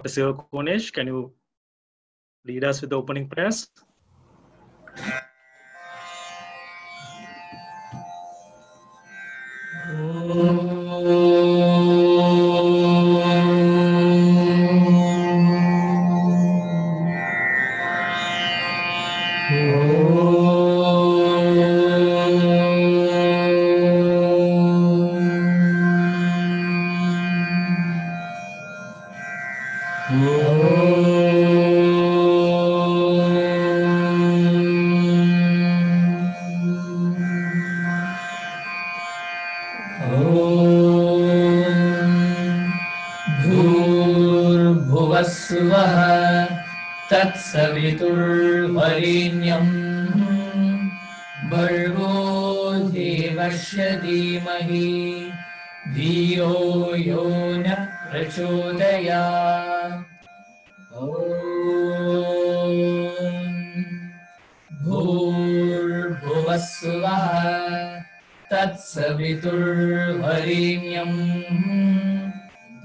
Konesh, can you lead us with the opening prayers? तत्सवितुर्वरेण्यं भर्गो देवस्य धीमहि धियो यो नः प्रचोदयात्। ॐ भूर्भुवः स्वः तत्सवितुर्वरेण्यं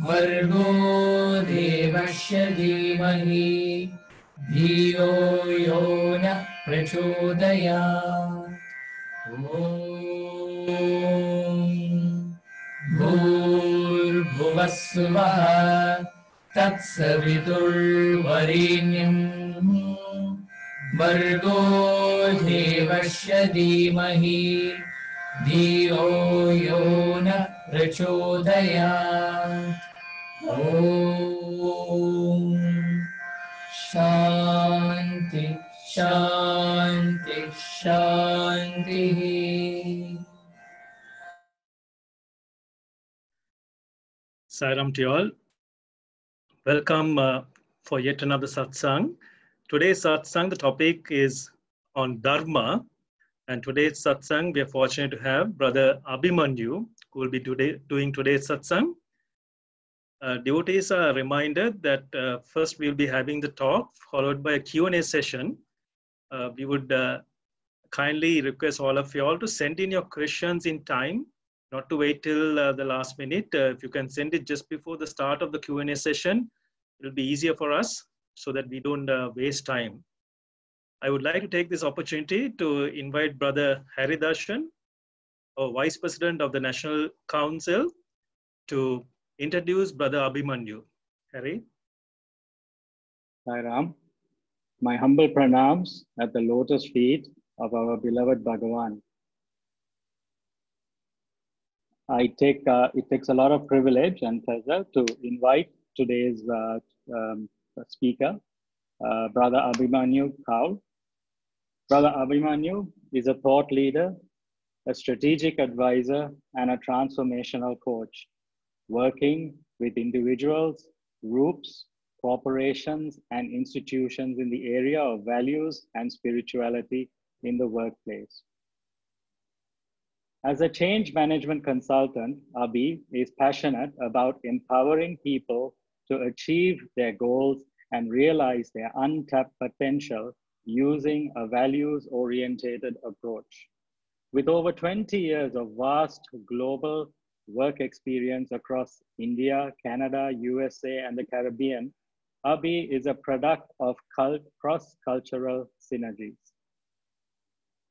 भर्गो देवस्य धीमहि धियो यो नः प्रचोदयात्। ॐ भूर्भुवः स्वः तत्सवितुर्वरेण्यं भर्गो देवस्य धीमहि धियो यो नः प्रचोदयात्। ॐ शान्ति शान्ति शान्तिः। Sairam to you all. Welcome for yet another satsang. Today's satsang, the topic is on Dharma. And today's satsang, we are fortunate to have Brother Abhimanyu, who will be doing today's satsang. Devotees are reminded that first we'll be having the talk, followed by a Q&A session. We would kindly request all of you all to send in your questions in time, not to wait till the last minute. If you can send it just before the start of the Q&A session, it will be easier for us so that we don't waste time. I would like to take this opportunity to invite Brother Hari Darshan, our Vice President of the National Council, to introduce Brother Abhimanyu. Hari. Sai Ram. My humble pranams at the lotus feet of our beloved Bhagavan. It takes a lot of privilege and pleasure to invite today's speaker, Brother Abhimanyu Kaul. Brother Abhimanyu is a thought leader, a strategic advisor, and a transformational coach, working with individuals, groups, corporations, and institutions in the area of values and spirituality in the workplace. As a change management consultant, Abhi is passionate about empowering people to achieve their goals and realize their untapped potential using a values-oriented approach. With over 20 years of vast global work experience across India, Canada, USA, and the Caribbean, Abhi is a product of cross-cultural synergies.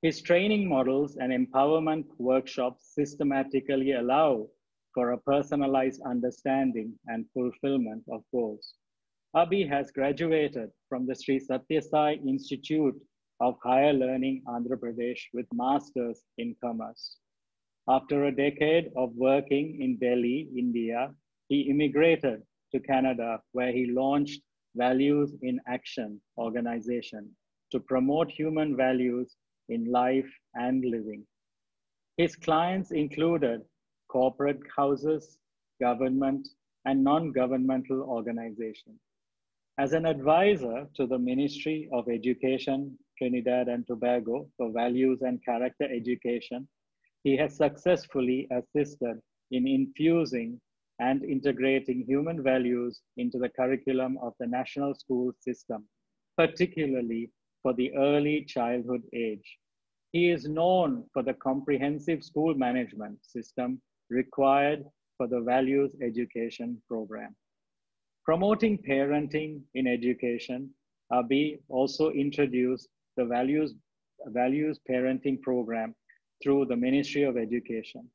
His training models and empowerment workshops systematically allow for a personalized understanding and fulfillment of goals. Abhi has graduated from the Sri Sathya Sai Institute of Higher Learning, Andhra Pradesh, with Masters in Commerce. After a decade of working in Delhi, India, he immigrated to Canada, where he launched Values in Action organization to promote human values in life and living. His clients included corporate houses, government, and non-governmental organizations. As an advisor to the Ministry of Education, Trinidad and Tobago for values and character education, he has successfully assisted in infusing and integrating human values into the curriculum of the national school system, particularly for the early childhood age. He is known for the comprehensive school management system required for the values education program. Promoting parenting in education, Abhi also introduced the values parenting program through the Ministry of Education.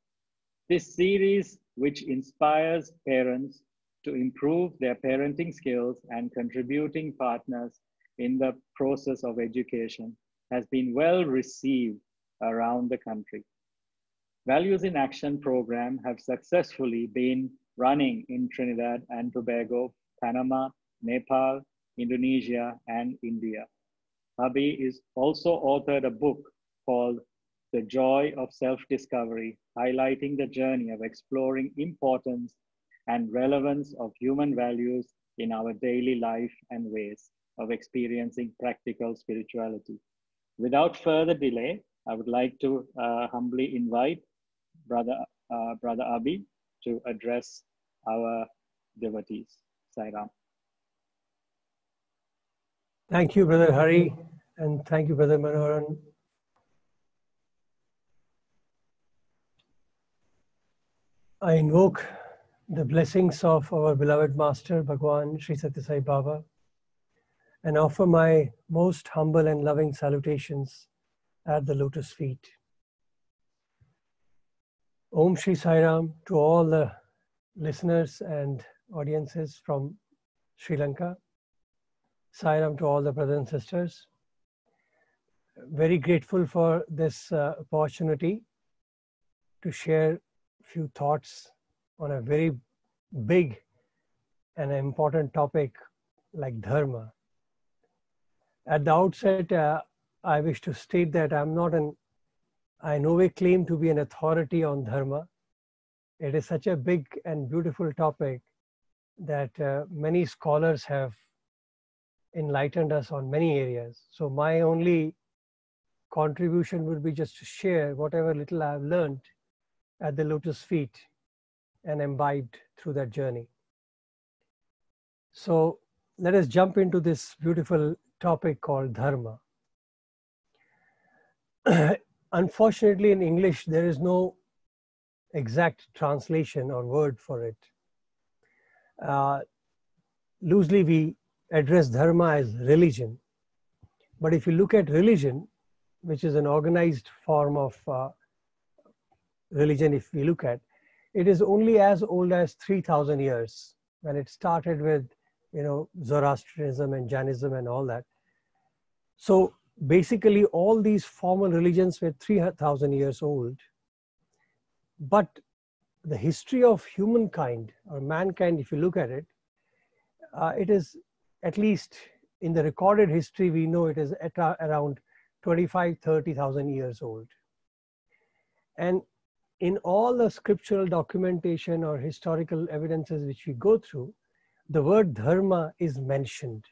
This series, which inspires parents to improve their parenting skills and contributing partners in the process of education, has been well received around the country. Values in Action program have successfully been running in Trinidad and Tobago, Panama, Nepal, Indonesia, and India. Abhi is also authored a book called The Joy of Self-Discovery, highlighting the journey of exploring importance and relevance of human values in our daily life and ways of experiencing practical spirituality. Without further delay, I would like to humbly invite Brother Abhi to address our devotees. Sai Ram. Thank you, Brother Hari, and thank you, Brother Manoharan. I invoke the blessings of our beloved Master, Bhagwan Sri Sathya Sai Baba, and offer my most humble and loving salutations at the lotus feet. Om Shri Sai Ram to all the listeners and audiences from Sri Lanka. Sai Ram to all the brothers and sisters. Very grateful for this opportunity to share a few thoughts on a very big and important topic like Dharma. At the outset, I wish to state that I no way claim to be an authority on Dharma. It is such a big and beautiful topic that many scholars have enlightened us on many areas. So my only contribution would be just to share whatever little I have learned at the lotus feet and imbibed through that journey. So let us jump into this beautiful topic called Dharma. Unfortunately, in English, there is no exact translation or word for it. Loosely, we address Dharma as religion. But if you look at religion, which is an organized form of religion, if we look at, it is only as old as 3,000 years when it started with, Zoroastrianism and Jainism and all that. So basically all these formal religions were 3,000 years old. But the history of humankind or mankind, if you look at it, it is at least in the recorded history, we know it is at around 25,000-30,000 years old. And in all the scriptural documentation or historical evidences which we go through, the word dharma is mentioned.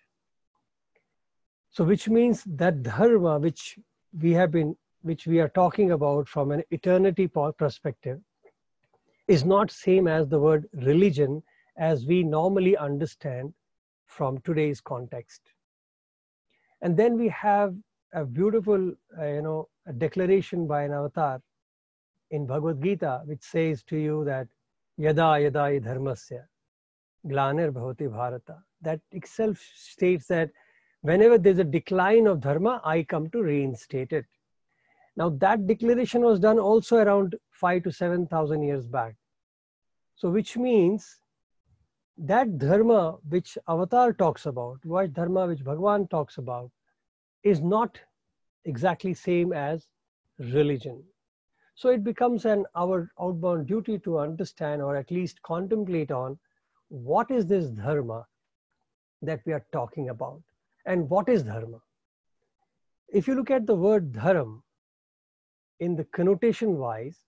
So which means that dharma which we are talking about from an eternity perspective is not same as the word religion as we normally understand from today's context. And then we have a beautiful, a declaration by an avatar in Bhagavad Gita, which says to you that yada yada hi dharmasya glanir bhavati bharata. That itself states that whenever there's a decline of dharma, I come to reinstate it. Now that declaration was done also around 5,000 to 7,000 years back. So which means that dharma which Avatar talks about, what dharma which Bhagwan talks about, is not exactly same as religion. So it becomes our outbound duty to understand or at least contemplate on what is this dharma that we are talking about and what is dharma. If you look at the word dharam in the connotation wise,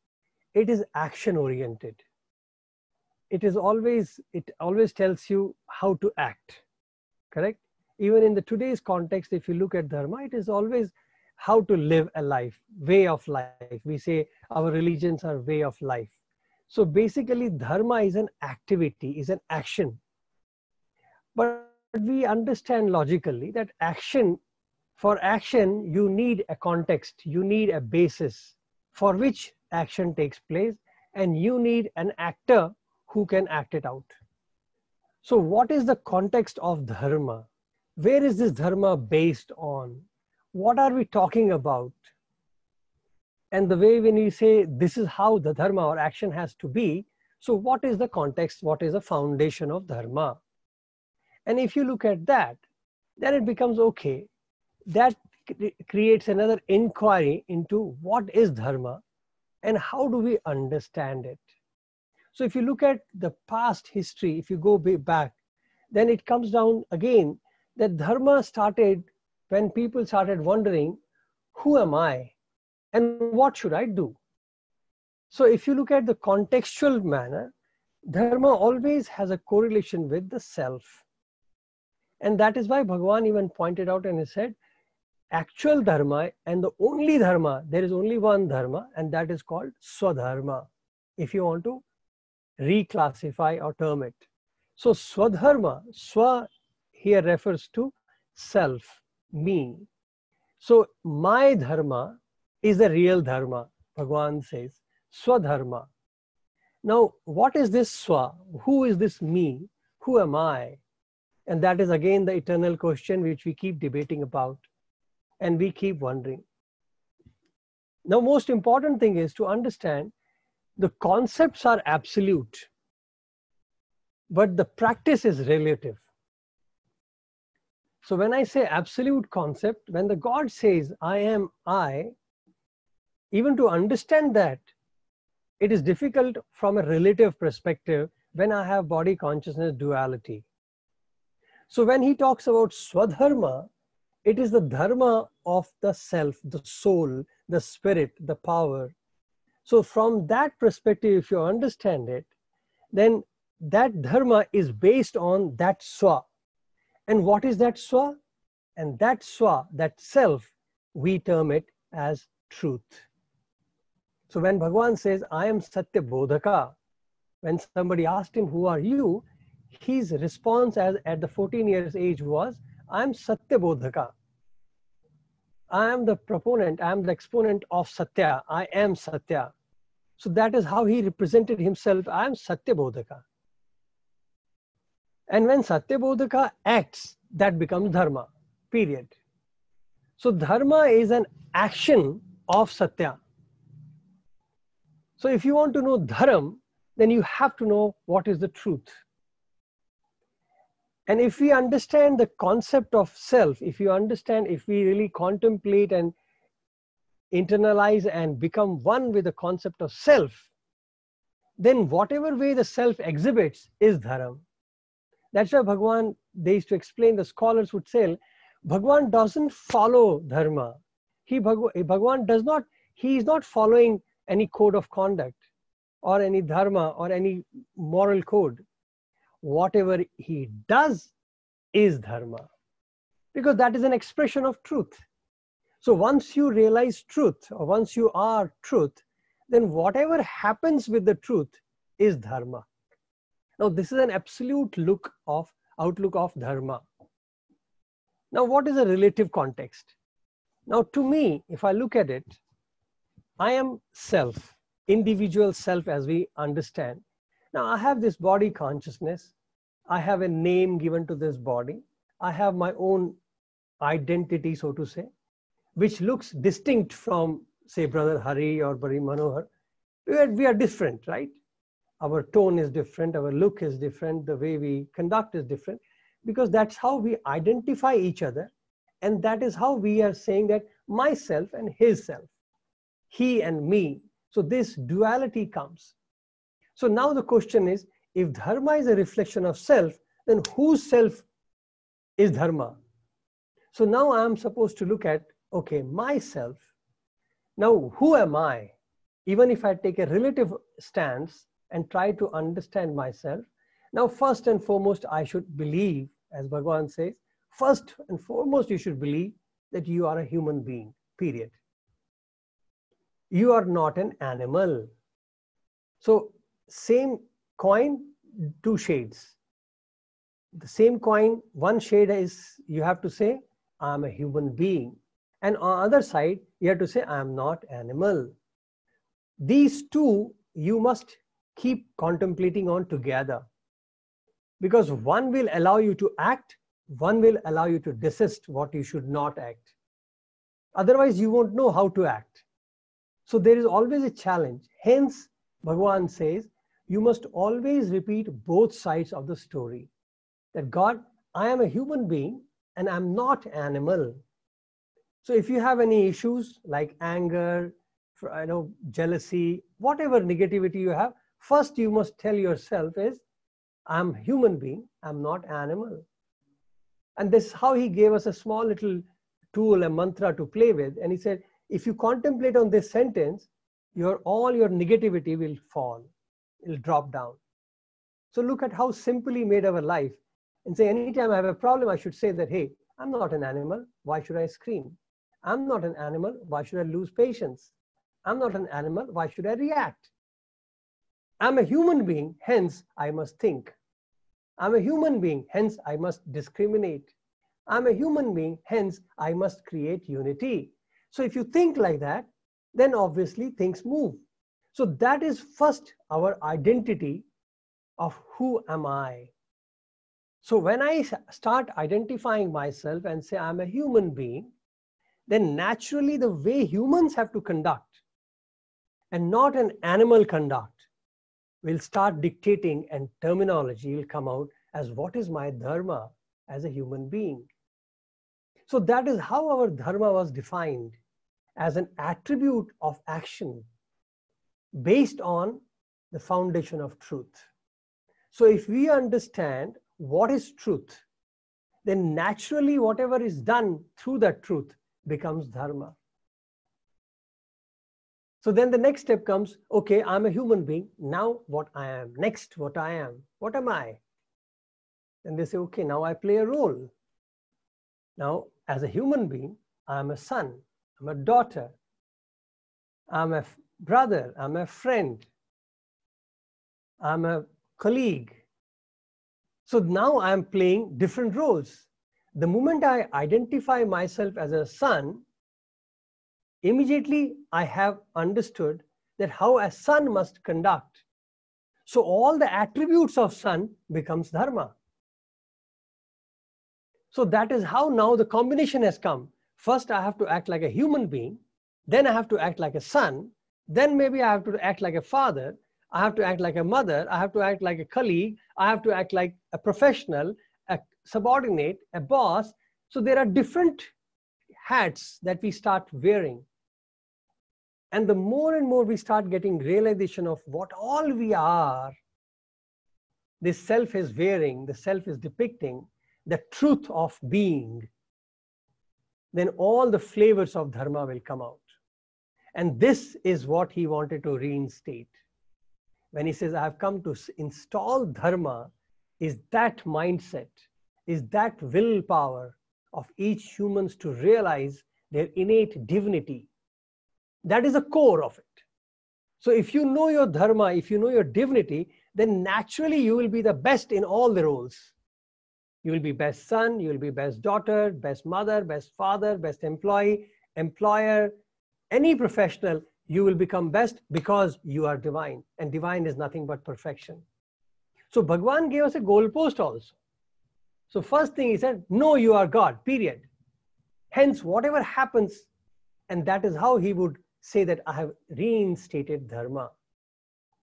it is action oriented. It always tells you how to act, correct? Even in the today's context, if you look at dharma, it is always how to live a life, way of life. We say our religions are way of life. So basically dharma is an activity, is an action. But we understand logically that for action, you need a context, you need a basis for which action takes place, and you need an actor who can act it out. So what is the context of dharma? Where is this dharma based on? What are we talking about? And the way when we say this is how the dharma or action has to be, so what is the context? What is the foundation of dharma? And if you look at that, then it becomes okay. That creates another inquiry into what is dharma and how do we understand it. So if you look at the past history, if you go back, then it comes down again that dharma started when people started wondering, who am I and what should I do? So if you look at the contextual manner, dharma always has a correlation with the self. And that is why Bhagavan even pointed out and he said, actual dharma and the only dharma, there is only one dharma, and that is called Swadharma, if you want to reclassify or term it. So Swadharma, Swa here refers to self, me. So my dharma is the real dharma, Bhagavan says, Swadharma. Now, what is this Swa? Who is this me? Who am I? And that is again the eternal question which we keep debating about and we keep wondering. Now, most important thing is to understand the concepts are absolute, but the practice is relative. So when I say absolute concept, when the God says, I am I, even to understand that, it is difficult from a relative perspective when I have body consciousness duality. So when he talks about Swadharma, it is the dharma of the self, the soul, the spirit, the power. So from that perspective, if you understand it, then that dharma is based on that Swa. And what is that Swa? And that Swa, that self, we term it as truth. So when Bhagavan says, I am Satya Bodhaka, when somebody asked him, who are you? His response at the 14 years age was, I am Satya Bodhaka. I am the proponent, I am the exponent of Satya. I am Satya. So that is how he represented himself. I am Satya Bodhaka. And when Satya Bodhaka acts, that becomes dharma, period. So dharma is an action of Satya. So if you want to know dharam, then you have to know what is the truth. And if we understand the concept of self, if you understand, if we really contemplate and internalize and become one with the concept of self, then whatever way the self exhibits is dharam. That's why Bhagavan, they used to explain, the scholars would say, Bhagavan doesn't follow dharma. Bhagavan does not, he is not following any code of conduct or any dharma or any moral code. Whatever he does is dharma, because that is an expression of truth. So once you realize truth, or once you are truth, then whatever happens with the truth is dharma. Now this is an absolute outlook of dharma. Now what is a relative context? Now to me, if I look at it, I am self, individual self as we understand. Now I have this body consciousness. I have a name given to this body. I have my own identity, so to say, which looks distinct from, say, Brother Hari or Bari Manohar. We are different, right? Our tone is different, our look is different, the way we conduct is different, because that's how we identify each other. And that is how we are saying that myself and his self, he and me. So this duality comes. So now the question is, if dharma is a reflection of self, then whose self is dharma? So now I am supposed to look at, okay, myself. Now who am I? Even if I take a relative stance and try to understand myself, now first and foremost I should believe, as Bhagavan says, first and foremost you should believe that you are a human being, period. You are not an animal. So same coin, two shades. The same coin, one shade is, you have to say, I am a human being. And on the other side, you have to say, I am not animal. These two, you must keep contemplating on together. Because one will allow you to act, one will allow you to desist what you should not act. Otherwise, you won't know how to act. So there is always a challenge. Hence, Bhagavan says, you must always repeat both sides of the story. That God, I am a human being and I'm not animal. So if you have any issues like anger, jealousy, whatever negativity you have, first you must tell yourself is, I'm human being, I'm not animal. And this is how he gave us a small little tool, a mantra to play with. And he said, if you contemplate on this sentence, all your negativity will fall, it'll drop down. So look at how simple he made our life. And say, anytime I have a problem, I should say that, hey, I'm not an animal, why should I scream? I'm not an animal, why should I lose patience? I'm not an animal, why should I react? I'm a human being, hence I must think. I'm a human being, hence I must discriminate. I'm a human being, hence I must create unity. So if you think like that, then obviously things move. So that is first our identity of who am I. So when I start identifying myself and say I'm a human being, then naturally the way humans have to conduct and not an animal conduct will start dictating, and terminology will come out as what is my dharma as a human being. So that is how our dharma was defined, as an attribute of action based on the foundation of truth. So if we understand what is truth, then naturally whatever is done through that truth becomes dharma. So then the next step comes, okay, I'm a human being, now what I am, next what I am, what am I? Then they say, okay, now I play a role. Now as a human being, I'm a son, I'm a daughter, I'm a brother, I'm a friend, I'm a colleague. So now I'm playing different roles. The moment I identify myself as a son, immediately I have understood that how a son must conduct. So all the attributes of son becomes dharma. So that is how now the combination has come. First I have to act like a human being, then I have to act like a son, then maybe I have to act like a father, I have to act like a mother, I have to act like a colleague, I have to act like a professional, a subordinate, a boss. So there are different hats that we start wearing. And the more and more we start getting realization of what all we are, this self is wearing, the self is depicting, the truth of being, then all the flavors of dharma will come out. And this is what he wanted to reinstate. When he says, I have come to install dharma, is that mindset, is that willpower of each humans to realize their innate divinity. That is the core of it. So if you know your dharma, if you know your divinity, then naturally you will be the best in all the roles. You will be best son, you will be best daughter, best mother, best father, best employee, employer, any professional, you will become best because you are divine. And divine is nothing but perfection. So Bhagavan gave us a goalpost also. So first thing he said, no, you are God, period. Hence, whatever happens, and that is how he would say that I have reinstated dharma.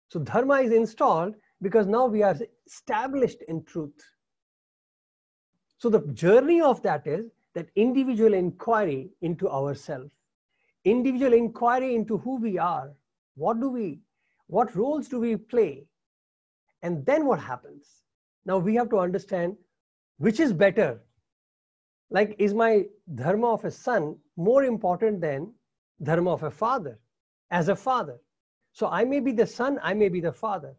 So dharma is installed because now we are established in truth. So the journey of that is that individual inquiry into ourselves, individual inquiry into who we are, what roles do we play, and then what happens? Now we have to understand which is better. Like, is my dharma of a son more important than dharma of a father, as a father? So I may be the son, I may be the father.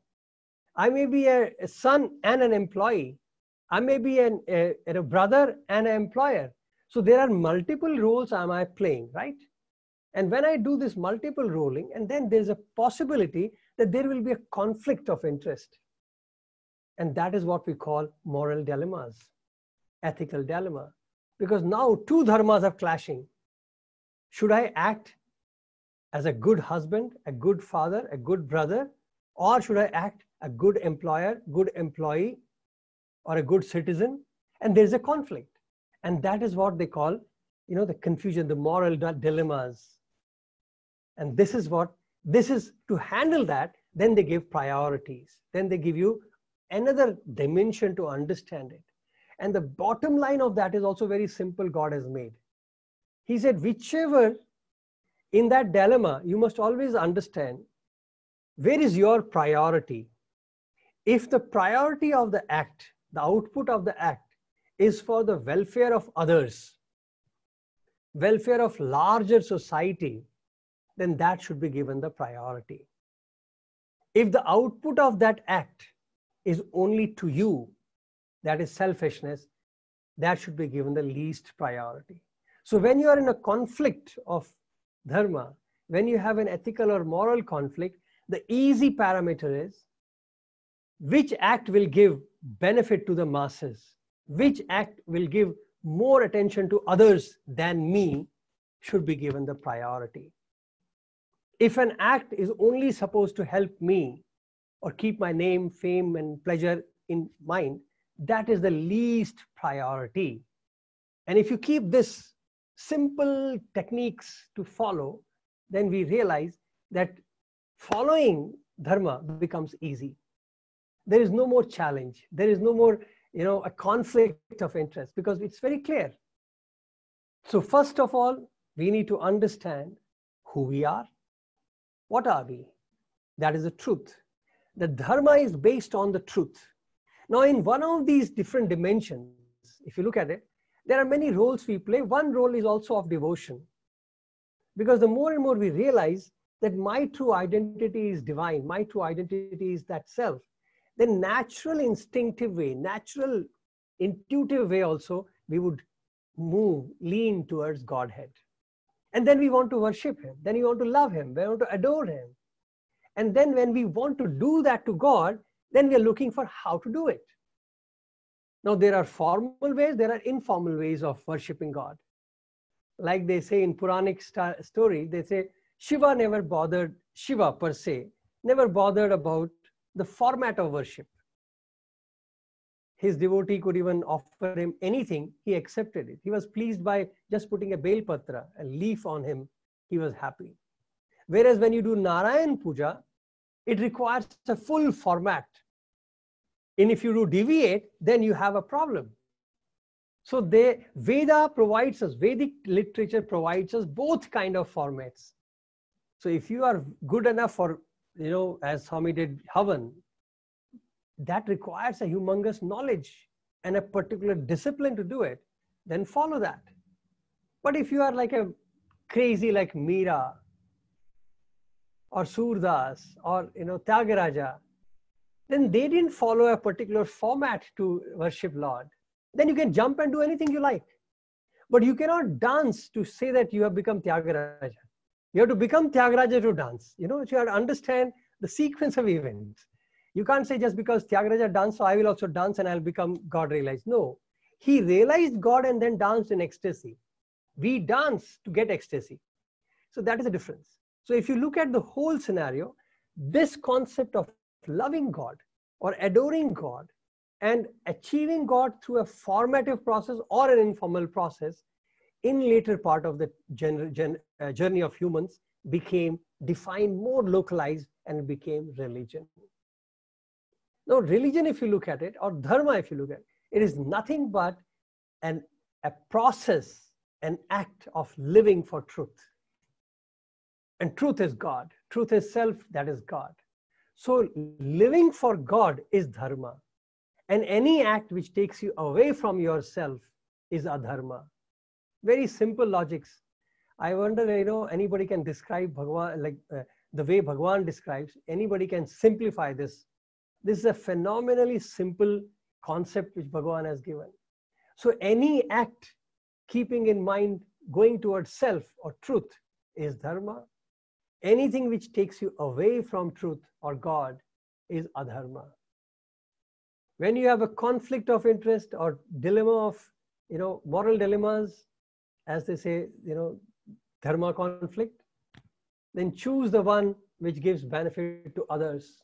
I may be a son and an employee. I may be a brother and an employer. So there are multiple roles am I playing, right? And when I do this multiple rolling, and then there's a possibility that there will be a conflict of interest. And that is what we call moral dilemmas, ethical dilemma. Because now two dharmas are clashing. Should I act as a good husband, a good father, a good brother, or should I act a good employer, good employee, or a good citizen, and there's a conflict. And that is what they call, the confusion, the moral dilemmas. And this is to handle that, then they give priorities. Then they give you another dimension to understand it. And the bottom line of that is also very simple, God has made. He said, whichever, in that dilemma, you must always understand, where is your priority? If the priority of the act, the output of the act, is for the welfare of others, welfare of larger society, then that should be given the priority. If the output of that act is only to you, that is selfishness, that should be given the least priority. So when you are in a conflict of dharma, when you have an ethical or moral conflict, the easy parameter is, which act will give benefit to the masses? Which act will give more attention to others than me should be given the priority. If an act is only supposed to help me or keep my name, fame, and pleasure in mind, that is the least priority. And if you keep this simple techniques to follow, then we realize that following dharma becomes easy. There is no more challenge. There is no more, a conflict of interest, because it's very clear. So first of all, we need to understand who we are. What are we? That is the truth. The dharma is based on the truth. Now, in one of these different dimensions, if you look at it, there are many roles we play. One role is also of devotion. Because the more and more we realize that my true identity is divine, my true identity is that self, then natural instinctive way, natural intuitive way also, we would lean towards Godhead. And then we want to worship him. Then we want to love him. We want to adore him. And then when we want to do that to God, then we are looking for how to do it. Now, there are formal ways, there are informal ways of worshiping God. Like they say in Puranic story, they say Shiva per se, never bothered about the format of worship. His devotee could even offer him anything, he accepted it. He was pleased by just putting a bel patra, a leaf on him, he was happy. Whereas when you do Narayan Puja, it requires a full format. And if you do deviate, then you have a problem. So Veda provides us, Vedic literature provides us both kind of formats. So if you are good enough for, as Swami did Havan, that requires a humongous knowledge and a particular discipline to do it, then follow that. But if you are like a crazy like Meera or Surdas or Tyagaraja, then they didn't follow a particular format to worship Lord. Then you can jump and do anything you like. But you cannot dance to say that you have become Tyagaraja. You have to become Tyagaraja to dance. You have to understand the sequence of events. You can't say just because Tyagaraja danced, so I will also dance and I'll become God realized. No, he realized God and then danced in ecstasy. We dance to get ecstasy. So that is the difference. So if you look at the whole scenario, this concept of loving God or adoring God and achieving God through a formative process or an informal process in later part of the journey of humans became defined, more localized, and became religion. Now, religion, if you look at it, or dharma, if you look at it, it is nothing but a process, an act of living for truth. And truth is God. Truth is self, that is God. So living for God is dharma. And any act which takes you away from yourself is adharma. Very simple logics. I wonder, anybody can describe Bhagwan, like the way Bhagwan describes, anybody can simplify this. This is a phenomenally simple concept which Bhagwan has given. So any act keeping in mind going towards self or truth is dharma. Anything which takes you away from truth or God is adharma. When you have a conflict of interest or dilemma of, moral dilemmas, as they say, dharma conflict, then choose the one which gives benefit to others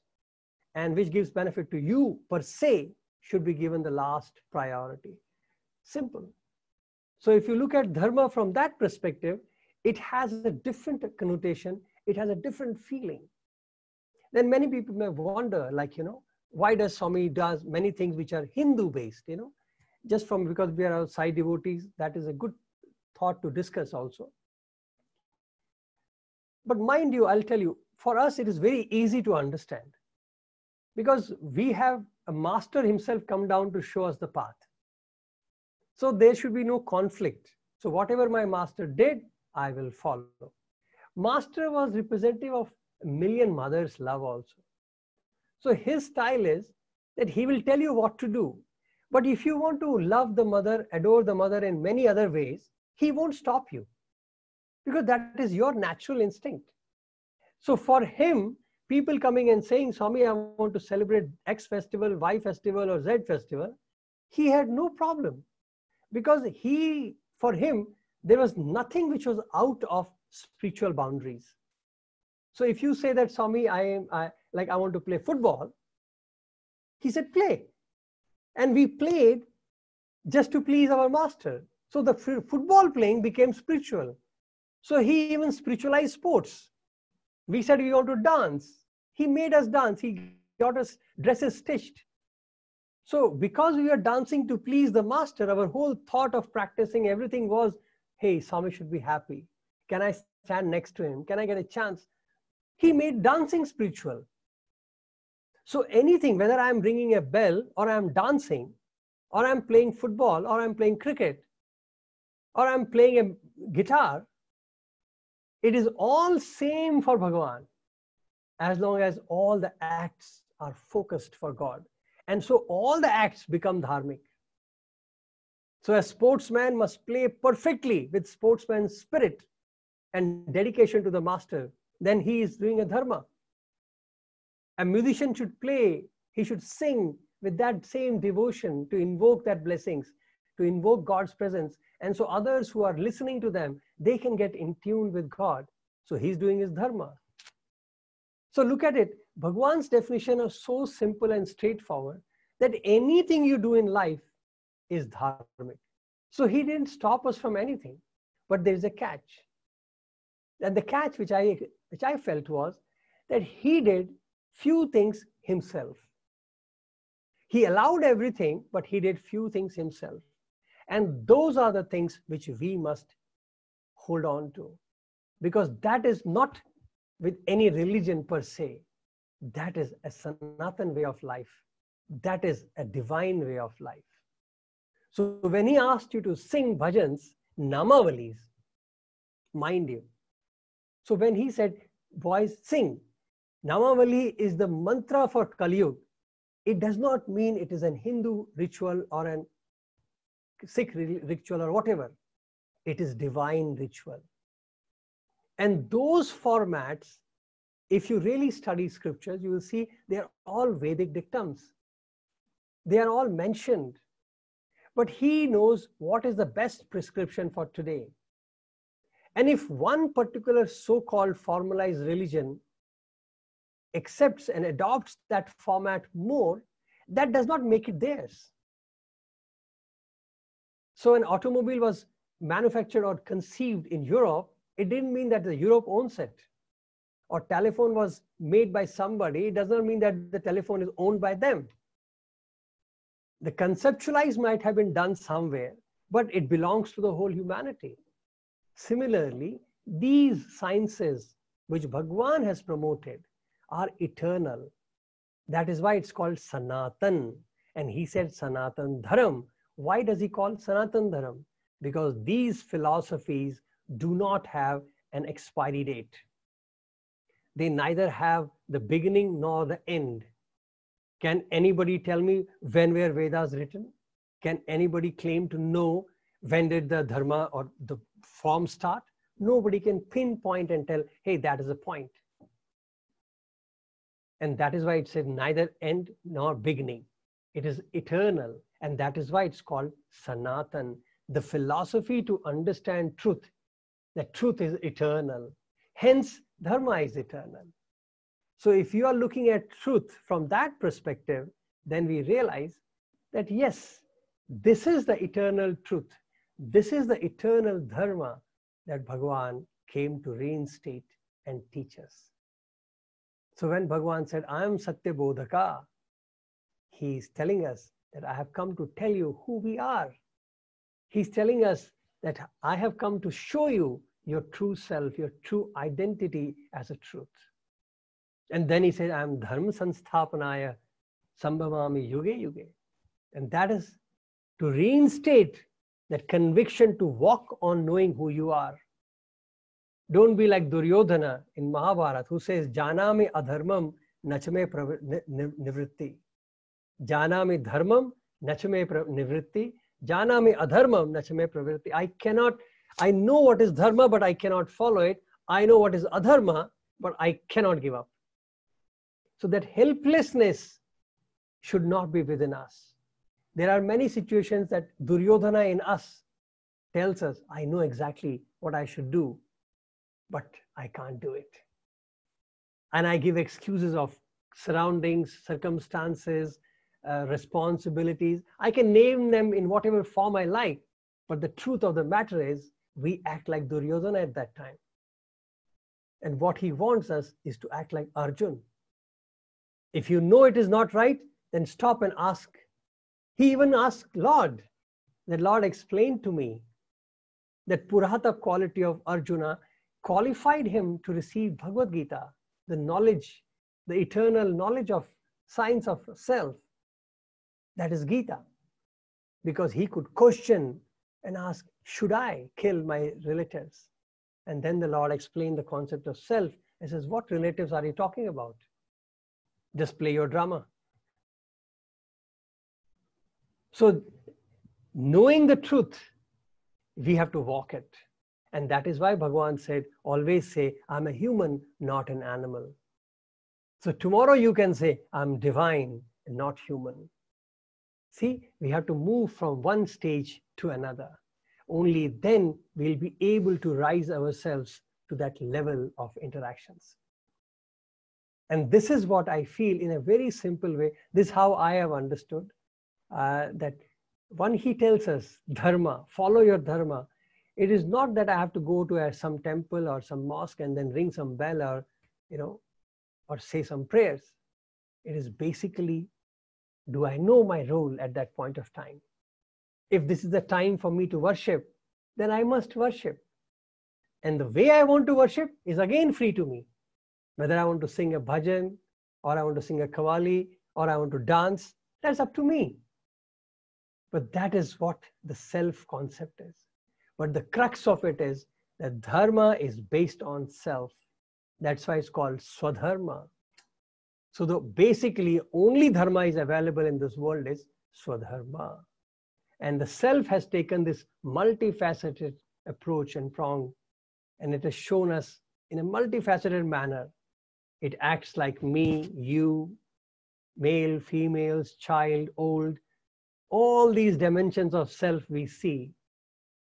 and which gives benefit to you per se, should be given the last priority. Simple. So if you look at dharma from that perspective, it has a different connotation. It has a different feeling. Then many people may wonder, like, why does Swami does many things which are Hindu based, just from because we are outside devotees. That is a good thought to discuss also. But mind you, I'll tell you, for us, it is very easy to understand because we have a master himself come down to show us the path. So there should be no conflict. So whatever my master did, I will follow. Master was representative of a million mothers' love also. So his style is that he will tell you what to do. But if you want to love the mother, adore the mother in many other ways, he won't stop you because that is your natural instinct. So for him, people coming and saying, Swami, I want to celebrate X festival, Y festival, or Z festival, he had no problem because for him, there was nothing which was out of spiritual boundaries. So if you say that, Swami, I want to play football, he said, play. And we played just to please our master. So the football playing became spiritual. So he even spiritualized sports. We said we want to dance. He made us dance. He got us dresses stitched. So because we were dancing to please the master, our whole thought of practicing everything was, hey, Swami should be happy. Can I stand next to him? Can I get a chance? He made dancing spiritual. So anything, whether I'm ringing a bell or I'm dancing, or I'm playing football, or I'm playing cricket, or I'm playing a guitar, it is all same for Bhagavan, as long as all the acts are focused for God. And so all the acts become dharmic. So a sportsman must play perfectly with sportsman's spirit and dedication to the master. Then he is doing a dharma. A musician should play, he should sing with that same devotion to invoke that blessings, to invoke God's presence. And so others who are listening to them, they can get in tune with God. So he's doing his dharma. So look at it. Bhagwan's definition is so simple and straightforward that anything you do in life is dharmic. So he didn't stop us from anything, but there's a catch. And the catch which I felt was that he did few things himself. He allowed everything, but he did few things himself. And those are the things which we must hold on to, because that is not with any religion per se. That is a Sanatan way of life. That is a divine way of life. So when he asked you to sing bhajans, namavalis, mind you. So when he said, boys, sing, Namavali is the mantra for Kali Yuga. It does not mean it is an Hindu ritual or an Sikh ritual or whatever. It is divine ritual. And those formats, if you really study scriptures, you will see they are all Vedic dictums. They are all mentioned. But he knows what is the best prescription for today. And if one particular so-called formalized religion accepts and adopts that format more, that does not make it theirs. So an automobile was manufactured or conceived in Europe, it didn't mean that the Europe owns it. Or telephone was made by somebody, it does not mean that the telephone is owned by them. The conceptualize might have been done somewhere, but it belongs to the whole humanity. Similarly, these sciences which Bhagwan has promoted are eternal. That is why it's called Sanatan. And he said Sanatan Dharam. Why does he call Sanatan Dharam? Because these philosophies do not have an expiry date. They neither have the beginning nor the end. Can anybody tell me when were Vedas written? Can anybody claim to know when did the dharma or the form start? Nobody can pinpoint and tell, hey, that is a point. And that is why it said neither end nor beginning. It is eternal. And that is why it's called Sanatan, the philosophy to understand truth. That truth is eternal. Hence, dharma is eternal. So if you are looking at truth from that perspective, then we realize that yes, this is the eternal truth. This is the eternal dharma that Bhagavan came to reinstate and teach us. So when Bhagavan said, I am Satya Bodhaka, he is telling us that I have come to tell you who we are. He's telling us that I have come to show you your true self, your true identity as a truth. And then he said, I am Dharma Sansthapanaya Sambhavami Yuge Yuge. And that is to reinstate that conviction to walk on knowing who you are. Don't be like Duryodhana in Mahabharata, who says, Janami adharmam nachame nivritti. Janami dharmam nachame nivritti. Janami adharmam nachame pravritti. I know what is dharma, but I cannot follow it. I know what is adharma, but I cannot give up. So that helplessness should not be within us. There are many situations that Duryodhana in us tells us, I know exactly what I should do, but I can't do it. And I give excuses of surroundings, circumstances, responsibilities. I can name them in whatever form I like, but the truth of the matter is we act like Duryodhana at that time. And what he wants us is to act like Arjun. If you know it is not right, then stop and ask. He even asked Lord, that Lord explained to me that Purahata quality of Arjuna qualified him to receive Bhagavad Gita, the knowledge, the eternal knowledge of science of self. That is Gita. Because he could question and ask, should I kill my relatives? And then the Lord explained the concept of self. He says, what relatives are you talking about? Just play your drama. So knowing the truth, we have to walk it. And that is why Bhagavan said, always say, I'm a human, not an animal. So tomorrow you can say, I'm divine and not human. See, we have to move from one stage to another. Only then we'll be able to rise ourselves to that level of interactions. And this is what I feel in a very simple way. This is how I have understood that when he tells us dharma, follow your dharma, it is not that I have to go to some temple or some mosque and then ring some bell or, or say some prayers. It is basically, do I know my role at that point of time? If this is the time for me to worship, then I must worship. And the way I want to worship is again free to me. Whether I want to sing a bhajan, or I want to sing a qawwali, or I want to dance, that's up to me. But that is what the self-concept is. But the crux of it is that dharma is based on self. That's why it's called Swadharma. So basically only dharma is available in this world is Swadharma. And the self has taken this multifaceted approach and prong, and it has shown us in a multifaceted manner. It acts like me, you, male, females, child, old, all these dimensions of self we see.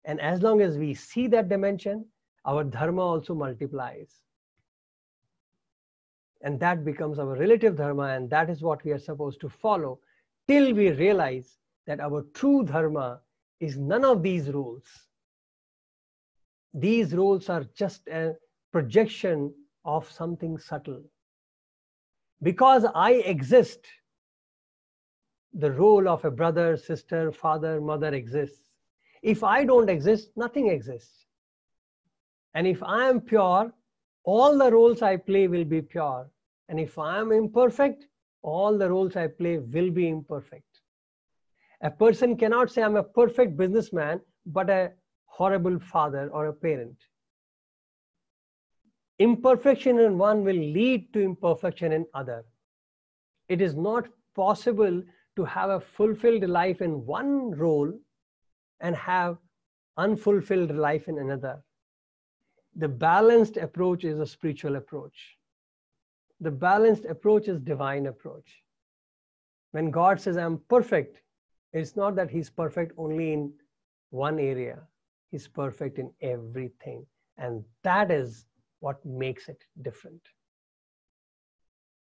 And as long as we see that dimension, our dharma also multiplies. And that becomes our relative dharma, and that is what we are supposed to follow till we realize that our true dharma is none of these rules. These rules are just a projection of something subtle. Because I exist, the role of a brother, sister, father, mother exists. If I don't exist, nothing exists. And if I am pure, all the roles I play will be pure. And if I am imperfect, all the roles I play will be imperfect. A person cannot say I'm a perfect businessman, but a horrible father or a parent. Imperfection in one will lead to imperfection in other. It is not possible to have a fulfilled life in one role and have unfulfilled life in another. The balanced approach is a spiritual approach. The balanced approach is divine approach. When God says I'm perfect, it's not that he's perfect only in one area. He's perfect in everything. And that is what makes it different.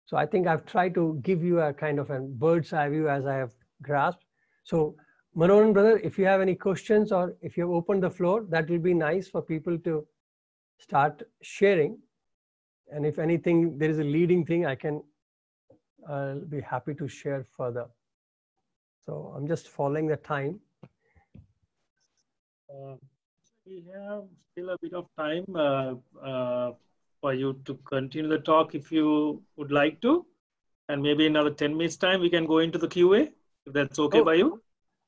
So I think I've tried to give you a kind of a bird's eye view as I have grasped. So Manoran brother, if you have any questions or if you have opened the floor, that will be nice for people to start sharing. And if anything, there is a leading thing, I'll be happy to share further. So I'm just following the time. We have still a bit of time for you to continue the talk if you would like to. And maybe another 10 minutes time, we can go into the QA, if that's okay by you.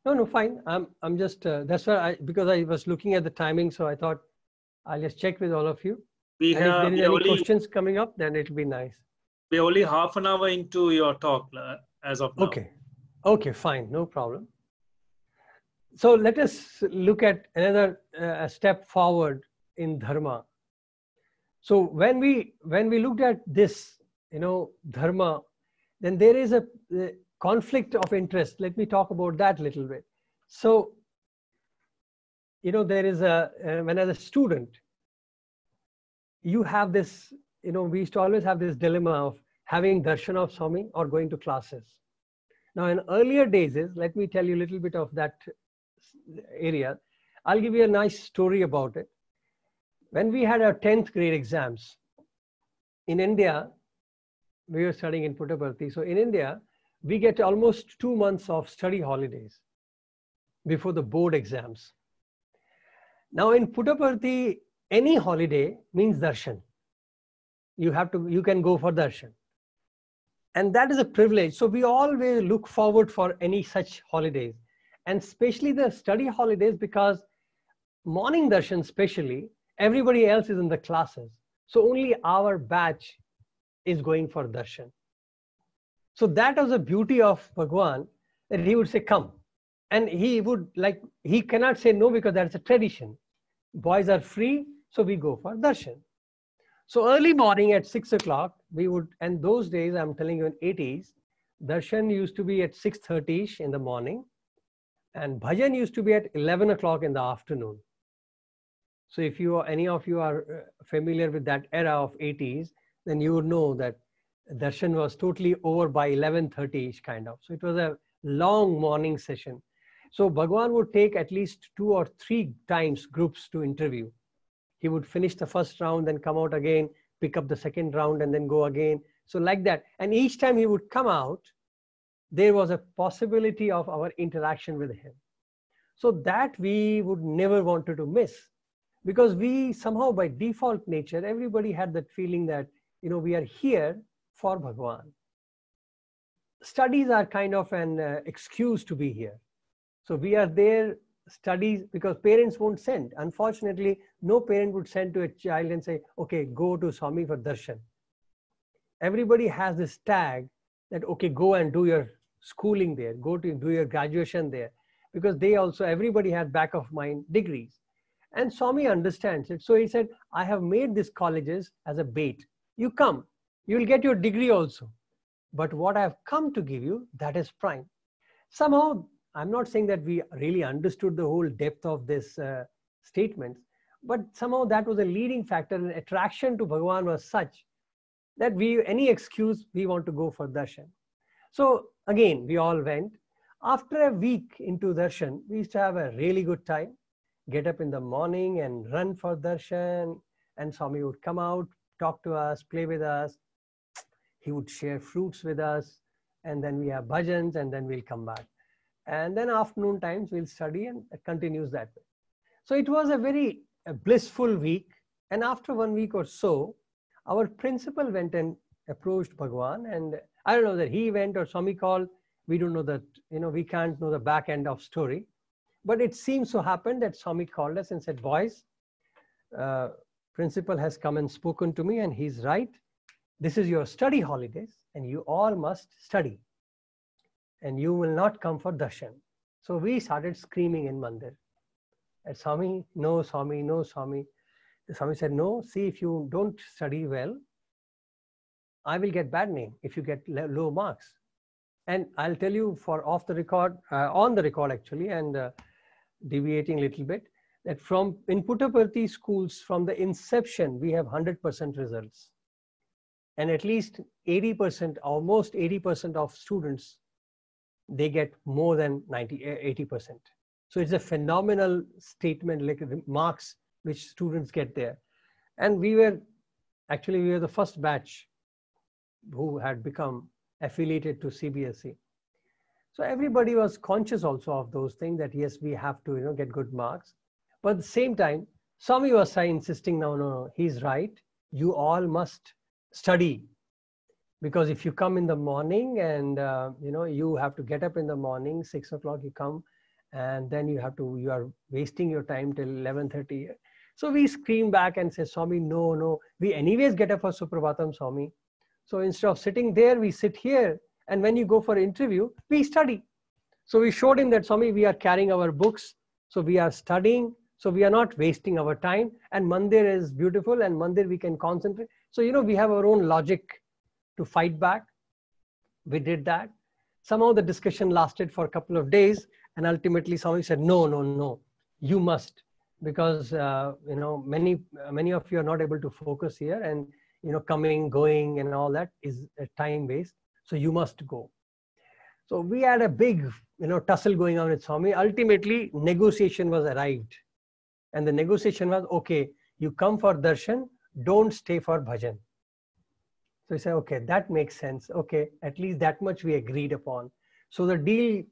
No, fine. I'm just, that's why because I was looking at the timing, so I thought I'll just check with all of you. If there is any questions coming up, then it'll be nice. We're only half an hour into your talk as of now. Okay, fine, no problem. So let us look at another step forward in Dharma. So when we looked at this, Dharma, then there is a conflict of interest. Let me talk about that a little bit. So, there is when as a student, you have this, we used to always have this dilemma of having darshan of Swami or going to classes. Now in earlier days, let me tell you a little bit of that area. I'll give you a nice story about it. When we had our 10th grade exams in India, we were studying in Puttaparthi. So in India, we get almost 2 months of study holidays before the board exams. Now in Puttaparthi, any holiday means darshan. You can go for darshan. And that is a privilege. So we always look forward for any such holidays. And especially the study holidays, because morning darshan especially, everybody else is in the classes. So only our batch is going for darshan. So that was the beauty of Bhagwan, that he would say, come. And he cannot say no because that's a tradition. Boys are free, so we go for darshan. So early morning at 6 o'clock, we would, and those days, I'm telling you in 80s, darshan used to be at 6:30ish in the morning, and bhajan used to be at 11 o'clock in the afternoon. So if any of you are familiar with that era of 80s, then you would know that darshan was totally over by 11:30ish kind of. So it was a long morning session. So Bhagwan would take at least 2 or 3 times groups to interview. He would finish the first round, then come out again, pick up the second round, and then go again. So like that. And each time he would come out, there was a possibility of our interaction with him. So that we would never wanted to miss. Because we somehow by default nature, everybody had that feeling that, we are here for Bhagwan. Studies are kind of an excuse to be here. So we are there, studies, because parents won't send. Unfortunately, no parent would send to a child and say, okay, go to Swami for darshan. Everybody has this tag that, okay, go and do your schooling there, go to do your graduation there. Because everybody had back of mind degrees. And Swami understands it. So he said, I have made these colleges as a bait. You come, you will get your degree also. But what I have come to give you, that is prime. Somehow, I'm not saying that we really understood the whole depth of this statements, but somehow that was a leading factor, and attraction to Bhagwan was such that any excuse, we want to go for darshan. So again, we all went. After a week into darshan, we used to have a really good time. Get up in the morning and run for darshan, and Swami would come out, talk to us, play with us. He would share fruits with us, and then we have bhajans, and then we'll come back. And then afternoon times we'll study, and it continues that way. So it was a very blissful week. And after 1 week or so, our principal went and approached Bhagwan, and I don't know that he went or Swami called. We don't know that, we can't know the back end of story. But it seems to happen that Swami called us and said, boys, principal has come and spoken to me, and he's right. This is your study holidays, and you all must study. And you will not come for darshan. So we started screaming in Mandir. And Swami, no Swami, no Swami. The Swami said, no, see, if you don't study well, I will get bad name if you get low marks. And I'll tell you for off the record, on the record actually, and deviating a little bit, that in Puttaparthi schools, from the inception, we have 100% results. And at least 80%, almost 80% of students they get more than 80%. So it's a phenomenal statement, like marks which students get there. And we were the first batch who had become affiliated to CBSE. So everybody was conscious also of those things, that yes, we have to get good marks. But at the same time, Swami was insisting, no, he's right. You all must study, because if you come in the morning and you have to get up in the morning, 6 o'clock you come, and then you are wasting your time till 11:30. So we scream back and say, Swami, no, we anyways get up for Suprabhatam, Swami. So instead of sitting there, we sit here. And when you go for interview, we study. So we showed him that, Swami, we are carrying our books. So we are studying. So we are not wasting our time. And Mandir is beautiful, and Mandir we can concentrate. So, we have our own logic to fight back. We did that. Somehow the discussion lasted for a couple of days. And ultimately, Swami said, no, you must. Because, many of you are not able to focus here. And, coming, going, and all that is a time waste. So you must go. So we had a big, tussle going on with Swami. Ultimately, negotiation was arrived. And the negotiation was, okay, you come for darshan, don't stay for bhajan. So he said, okay, that makes sense. Okay, at least that much we agreed upon. So the deal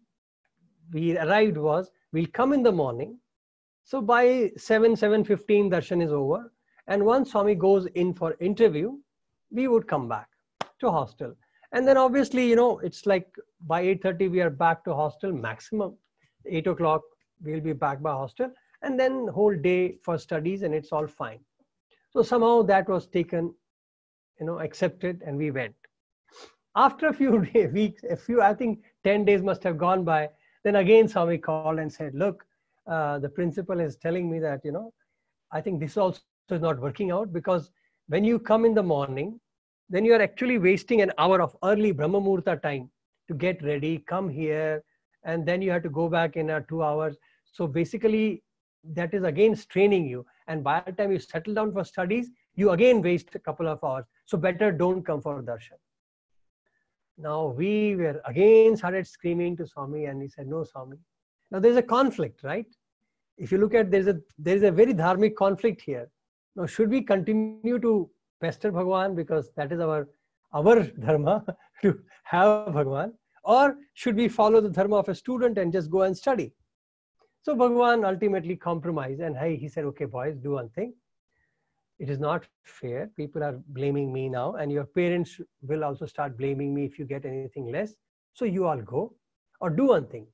we arrived was, we'll come in the morning. So by 7:15, darshan is over. And once Swami goes in for interview, we would come back to hostel. And then obviously, it's like by 8:30, we are back to hostel maximum. 8 o'clock, we'll be back by hostel. And then whole day for studies, and it's all fine. So somehow that was taken, accepted, and we went. After a few weeks, I think 10 days must have gone by. Then again, Swami called and said, look, the principal is telling me that, I think this also is not working out, because when you come in the morning, then you are actually wasting an hour of early Brahma Muhurta time to get ready, come here, and then you have to go back in 2 hours. So basically, that is again straining you. And by the time you settle down for studies, you again waste a couple of hours. So better don't come for darshan. Now we were again started screaming to Swami, and he said, no, Swami. Now there's a conflict, right? If you look at, there's a very dharmic conflict here. Now, should we continue to pester Bhagwan, because that is our dharma to have Bhagwan, or should we follow the dharma of a student and just go and study? So Bhagwan ultimately compromised, and he said, okay, boys, do one thing. It is not fair. People are blaming me now, and your parents will also start blaming me if you get anything less. So you all go, or do one thing.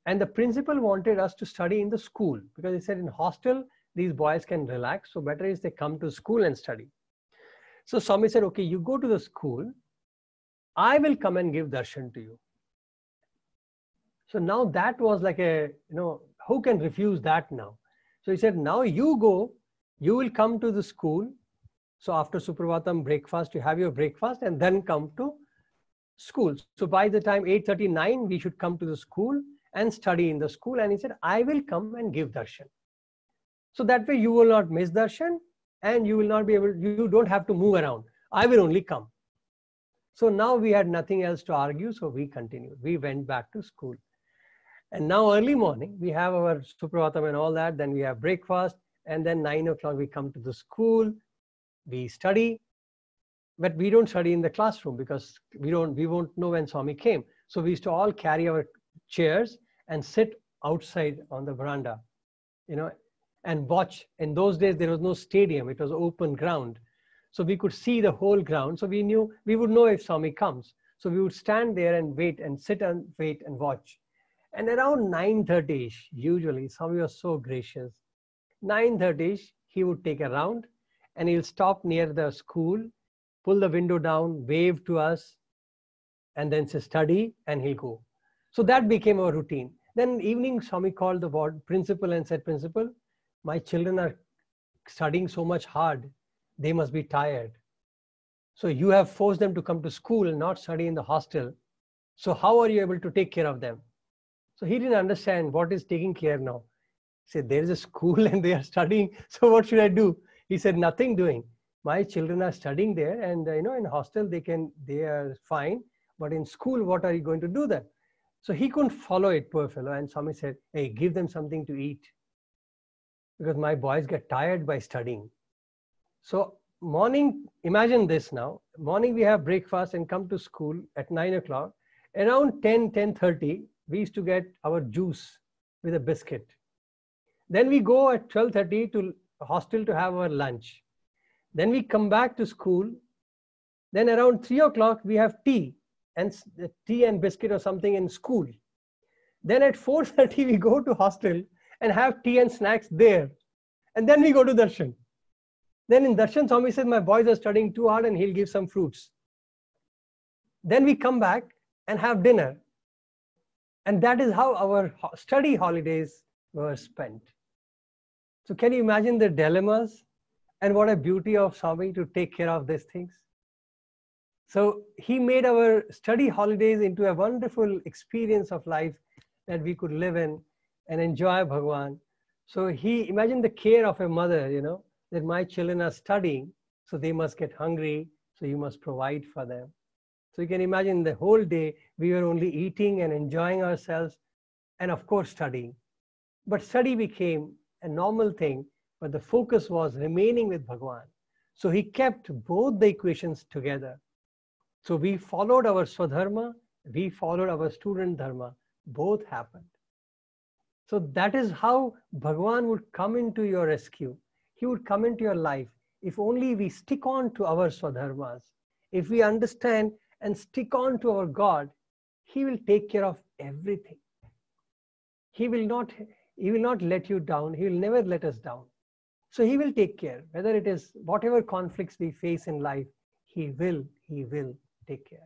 And the principal wanted us to study in the school, because he said in hostel, these boys can relax. So better is they come to school and study. So Swami said, okay, you go to the school. I will come and give darshan to you. So now that was like who can refuse that now? So he said, now you go, you will come to the school. So after Suprabhatam breakfast, you have your breakfast and then come to school. So by the time 8:39, we should come to the school and study in the school. And he said, I will come and give darshan. So that way you will not miss darshan, and you will not be able, you don't have to move around. I will only come. So now we had nothing else to argue. So we continued. We went back to school. And now early morning, we have our Suprabhatam and all that. Then we have breakfast. And then 9 o'clock, we come to the school. We study. But we don't study in the classroom, because we won't know when Swami came. So we used to all carry our chairs and sit outside on the veranda, and watch. In those days, there was no stadium. It was open ground. So we could see the whole ground. So we would know if Swami comes. So we would stand there and wait and sit and wait and watch. And around 9:30-ish, usually, Swami was so gracious. 9:30-ish, he would take a round, and he'll stop near the school, pull the window down, wave to us, and then say, study, and he'll go. So that became our routine. Then evening, Swami called the ward principal and said, Principal, my children are studying so much hard. They must be tired. So you have forced them to come to school and not study in the hostel. So how are you able to take care of them? So he didn't understand what is taking care now. He said, there is a school and they are studying. So what should I do? He said, nothing doing. My children are studying there, and in hostel they are fine. But in school, what are you going to do then? So he couldn't follow it, poor fellow. And Swami said, hey, give them something to eat, because my boys get tired by studying. So morning, imagine this now. Morning we have breakfast and come to school at 9 o'clock. Around 10:30, we used to get our juice with a biscuit. Then we go at 12:30 to hostel to have our lunch. Then we come back to school. Then around 3 o'clock, we have tea and biscuit or something in school. Then at 4:30, we go to hostel and have tea and snacks there. And then we go to darshan. Then in darshan, Swami says, my boys are studying too hard and he'll give some fruits. Then we come back and have dinner. And that is how our study holidays were spent. So can you imagine the dilemmas? And what a beauty of Swami to take care of these things. So he made our study holidays into a wonderful experience of life that we could live in and enjoy Bhagwan. So he imagined the care of a mother, that my children are studying, so they must get hungry, so you must provide for them. So you can imagine the whole day we were only eating and enjoying ourselves and of course studying. But study became a normal thing, but the focus was remaining with Bhagwan. So he kept both the equations together. So we followed our Swadharma, we followed our student Dharma, both happened. So that is how Bhagwan would come into your rescue. He would come into your life if only we stick on to our Swadharmas. If we understand and stick on to our God, He will take care of everything. He will not let you down. He will never let us down. So He will take care. Whether it is whatever conflicts we face in life, He will take care.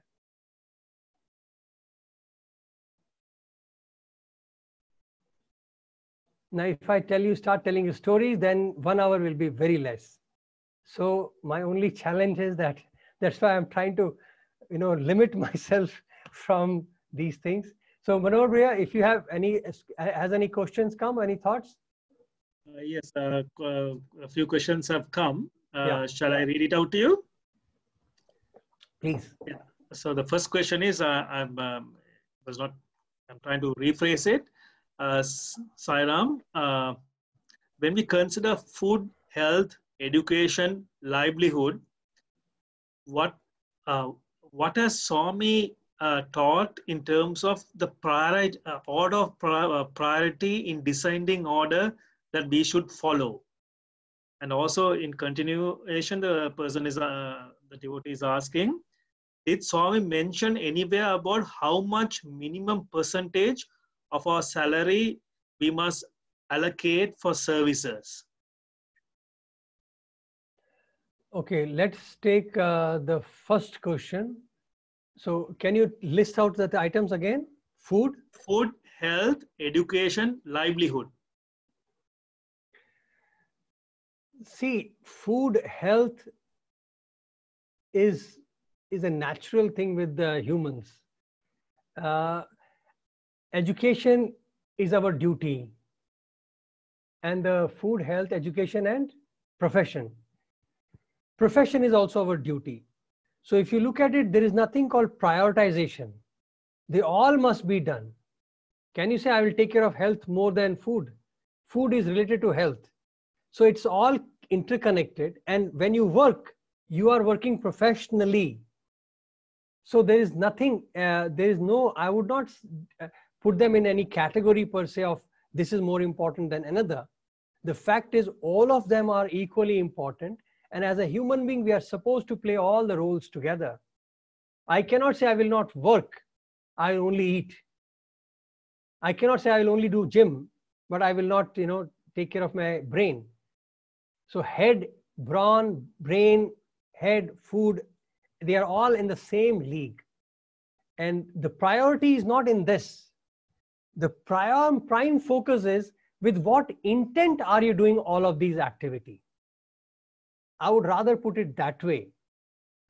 Now, if I start telling you stories, then 1 hour will be very less. So my only challenge is that's why I'm trying to, limit myself from these things. So Manor Bhaiya, if you have any questions come, any thoughts? Yes, a few questions have come. Yeah. Shall I read it out to you? Please. Yeah. So the first question is, I'm trying to rephrase it. Sairam, when we consider food, health, education, livelihood, what has Swami taught in terms of the order of priority in descending order that we should follow? And also in continuation, the devotee is asking, did Swami mention anywhere about how much minimum percentage of our salary we must allocate for services? Okay, let's take the first question. So can you list out the items again? Food, health, education, livelihood. See, food, health is a natural thing with the humans. Education is our duty. And the food, health, education, and profession. Profession is also our duty. So if you look at it, there is nothing called prioritization. They all must be done. Can you say, I will take care of health more than food? Food is related to health. So it's all interconnected. And when you work, you are working professionally. So there is nothing, I would not put them in any category per se of this is more important than another. The fact is all of them are equally important. And as a human being, we are supposed to play all the roles together. I cannot say I will not work, I will only eat. I cannot say I will only do gym, but I will not, take care of my brain. So head, brain, head, food, they are all in the same league. And the priority is not in this. The prime focus is with what intent are you doing all of these activities? I would rather put it that way.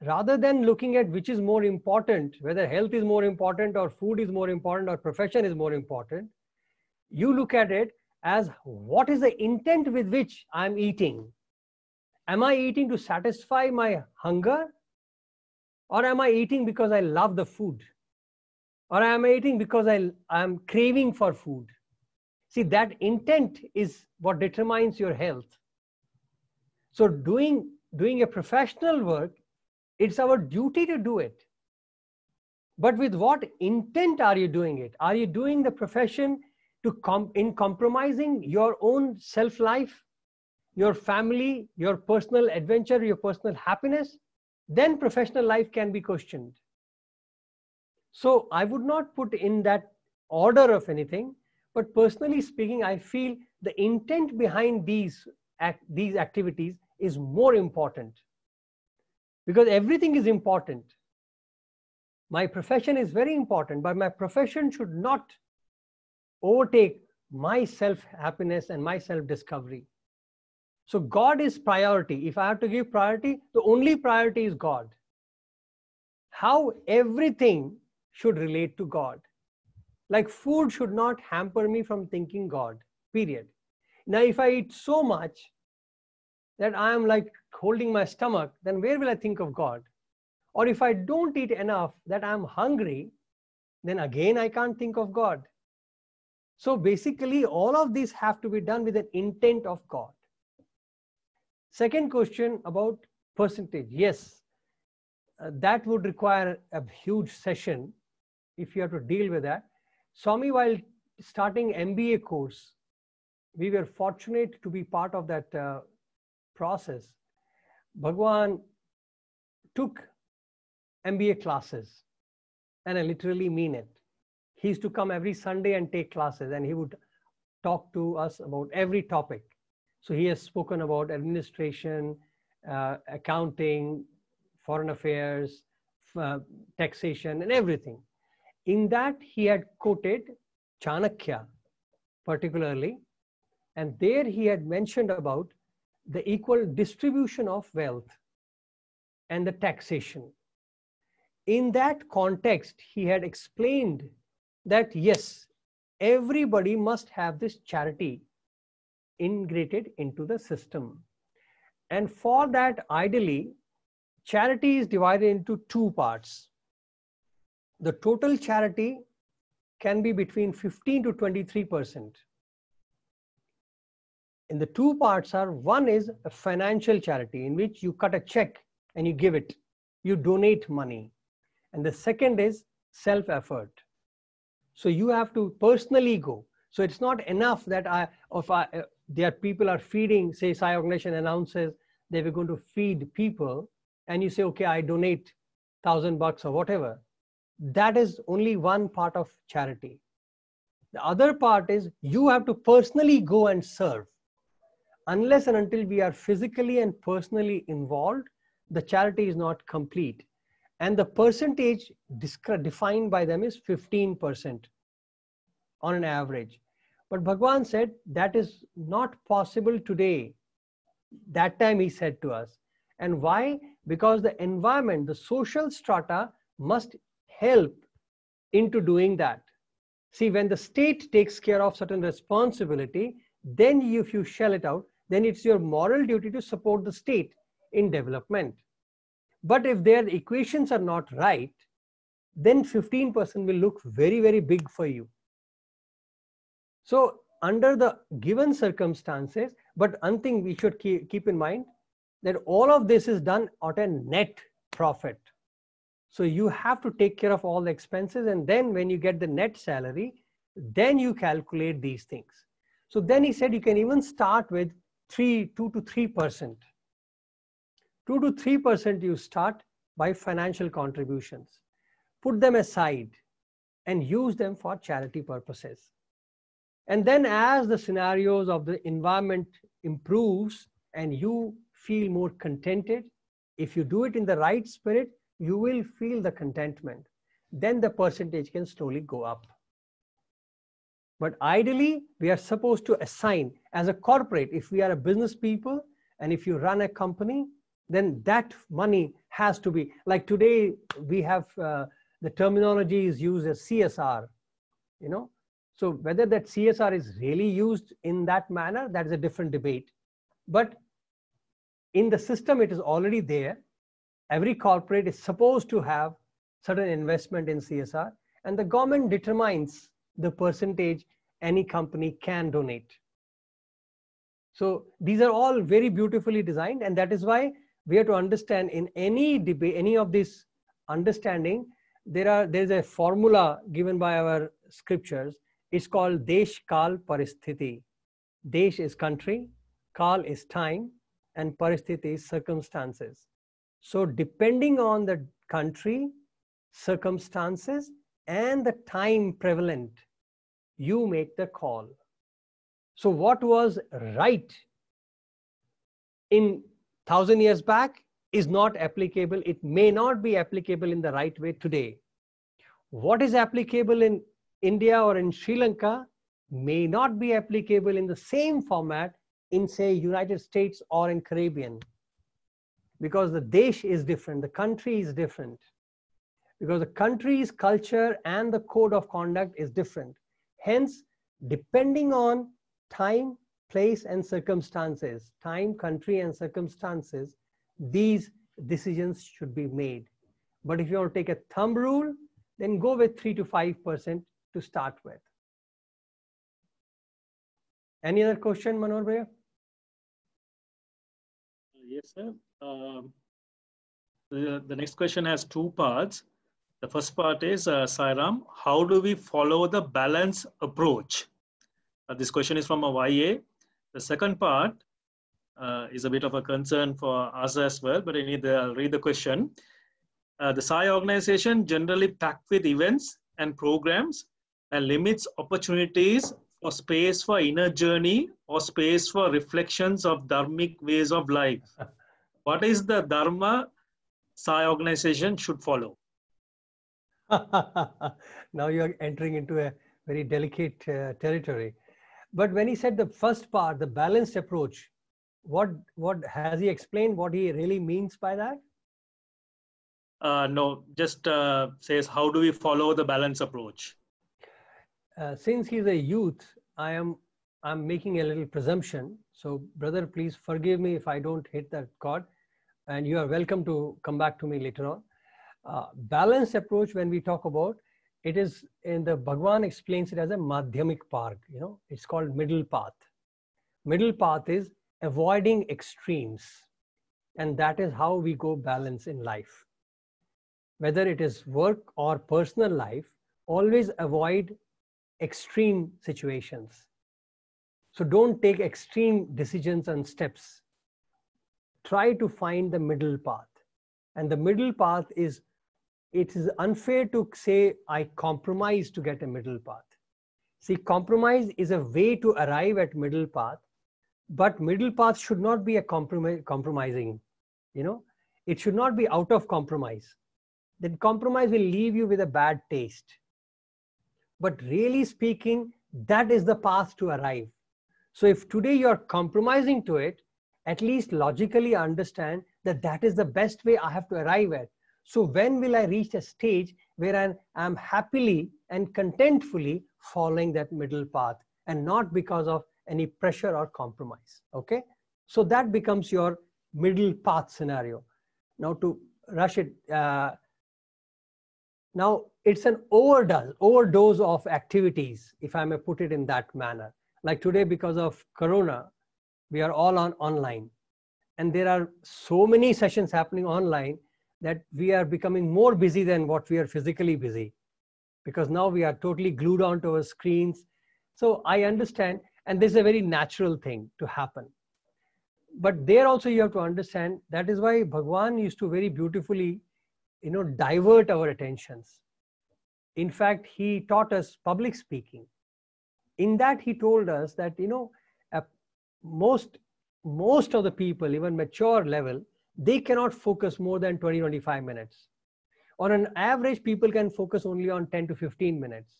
Rather than looking at which is more important, whether health is more important or food is more important or profession is more important, you look at it as what is the intent with which I'm eating? Am I eating to satisfy my hunger? Or am I eating because I love the food? or I am eating because I am craving for food. See, that intent is what determines your health. So doing a professional work, it's our duty to do it. But with what intent are you doing it? Are you doing the profession in compromising your own self-life, your family, your personal adventure, your personal happiness? Then professional life can be questioned. So I would not put in that order of anything, but personally speaking, I feel the intent behind these activities is more important, because everything is important. My profession is very important, but my profession should not overtake my self-happiness and my self-discovery. So God is priority. If I have to give priority, the only priority is God. How everything should relate to God. Like food should not hamper me from thinking God, period. Now, if I eat so much that I am like holding my stomach, then where will I think of God? Or if I don't eat enough that I'm hungry, then again I can't think of God. So basically, all of these have to be done with an intent of God. Second question about percentage. Yes, that would require a huge session if you have to deal with that. Swami, while starting MBA course, we were fortunate to be part of that process. Bhagwan took MBA classes, and I literally mean it. He used to come every Sunday and take classes, and he would talk to us about every topic. So he has spoken about administration, accounting, foreign affairs, taxation, and everything. In that, he had quoted Chanakya particularly, and there he had mentioned about the equal distribution of wealth and the taxation. In that context, he had explained that yes, everybody must have this charity integrated into the system. And for that, ideally, charity is divided into two parts. The total charity can be between 15 to 23%. And the two parts are, one is a financial charity in which you cut a check and you give it, you donate money. And the second is self-effort. So you have to personally go. So it's not enough that there people are feeding, say SSIO organization announces they were going to feed people, and you say, okay, I donate $1,000 or whatever. That is only one part of charity. The other part is you have to personally go and serve. Unless and until we are physically and personally involved, the charity is not complete. And the percentage defined by them is 15% on an average. But Bhagwan said that is not possible today. That time he said to us. And why? Because the environment, the social strata must help into doing that. See, when the state takes care of certain responsibility, then if you shell it out, then it's your moral duty to support the state in development. But if their equations are not right, then 15% will look very, very big for you. So under the given circumstances, but one thing we should keep in mind, that all of this is done at a net profit. So you have to take care of all the expenses, and then when you get the net salary, then you calculate these things. So then he said you can even start with 2 to 3%. 2 to 3% you start by financial contributions. Put them aside and use them for charity purposes. And then as the scenarios of the environment improves and you feel more contented, if you do it in the right spirit, you will feel the contentment. Then the percentage can slowly go up. But ideally, we are supposed to assign as a corporate, if we are a business people and if you run a company, then that money has to be, like today we have the terminology is used as CSR, you know. So whether that CSR is really used in that manner, that is a different debate. But in the system, it is already there. Every corporate is supposed to have certain investment in CSR, and the government determines the percentage any company can donate. So these are all very beautifully designed, and that is why we have to understand in any debate, any of this understanding, there's a formula given by our scriptures. It's called Desh Kal Paristhiti. Desh is country, Kal is time, and Paristhiti is circumstances. So depending on the country, circumstances, and the time prevalent, you make the call. So what was right in 1,000 years back is not applicable. It may not be applicable in the right way today. What is applicable in India or in Sri Lanka may not be applicable in the same format in, say, United States or in Caribbean, because the desh is different, the country is different, because the country's culture and the code of conduct is different. Hence, depending on time, place, and circumstances, time, country, and circumstances, these decisions should be made. But if you want to take a thumb rule, then go with 3 to 5% to start with. Any other question, Manor Bhaiya? Yes, sir. The next question has two parts. The first part is, Sairam, how do we follow the balance approach? This question is from a YA. The second part is a bit of a concern for us as well, but I'll read the question. The SSIO organization generally packed with events and programs and limits opportunities for space for inner journey or space for reflections of dharmic ways of life. What is the Dharma SSIO organization should follow? Now you are entering into a very delicate territory. But when he said the first part, the balanced approach, what has he explained what he really means by that? No, just says, how do we follow the balance approach? Since he's a youth, I'm making a little presumption. So brother, please forgive me if I don't hit that chord, and you are welcome to come back to me later on. Balanced approach, when we talk about, it is in the Bhagwan explains it as a madhyamik park, you know, it's called middle path. Middle path is avoiding extremes, and that is how we go balance in life. Whether it is work or personal life, always avoid extreme situations. So don't take extreme decisions and steps. Try to find the middle path. And the middle path is, it is unfair to say, I compromise to get a middle path. See, compromise is a way to arrive at middle path, but middle path should not be a compromising, you know, it should not be out of compromise. Then compromise will leave you with a bad taste. But really speaking, that is the path to arrive. So if today you're compromising to it, at least logically understand that that is the best way I have to arrive at. So when will I reach a stage where I'm happily and contentfully following that middle path, and not because of any pressure or compromise, okay? So that becomes your middle path scenario. Now to rush it, now it's an overdose of activities, if I may put it in that manner. Like today, because of Corona, we are all online, and there are so many sessions happening online that we are becoming more busy than what we are physically busy, because now we are totally glued onto our screens. So I understand, and this is a very natural thing to happen. But there also you have to understand, that is why Bhagwan used to very beautifully, you know, divert our attentions. In fact, he taught us public speaking. In that he told us that, you know, most of the people, even mature level, they cannot focus more than 20-25 minutes. On an average, people can focus only on 10 to 15 minutes.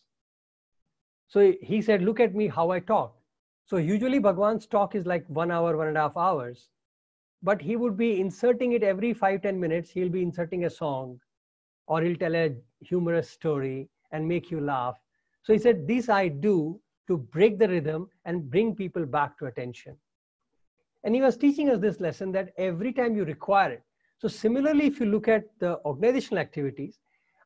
So he said, look at me how I talk. So usually Bhagwan's talk is like 1 hour, 1.5 hours, but he would be inserting it every 5-10 minutes. He'll be inserting a song, or he'll tell a humorous story and make you laugh. So he said, this I do to break the rhythm and bring people back to attention. And he was teaching us this lesson that every time you require it. So similarly, if you look at the organizational activities,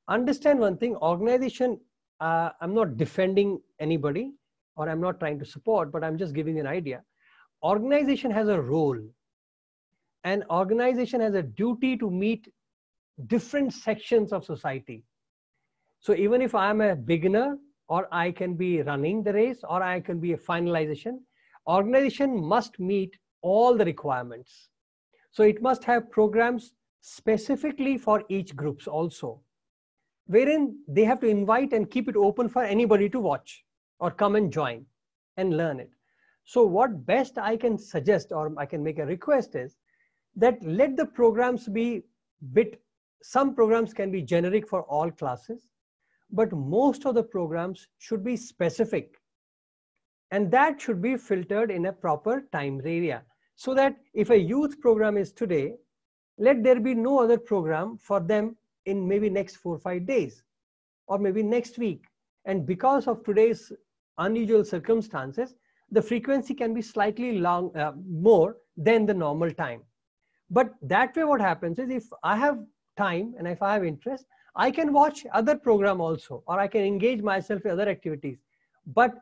understand one thing, organization I'm not defending anybody or I'm not trying to support, but I'm just giving an idea. Organization has a role, and organization has a duty to meet different sections of society. So even if I'm a beginner, or I can be running the race, or I can be a finalization, organization must meet all the requirements. So it must have programs specifically for each groups also, wherein they have to invite and keep it open for anybody to watch or come and join and learn it. So what best I can suggest, or I can make a request, is that let the programs be some programs can be generic for all classes, but most of the programs should be specific. And that should be filtered in a proper time area. So that if a youth program is today, let there be no other program for them in maybe next 4 or 5 days, or maybe next week. And because of today's unusual circumstances, the frequency can be slightly more than the normal time. But that way what happens is, if I have time and if I have interest, I can watch other program also, or I can engage myself in other activities. But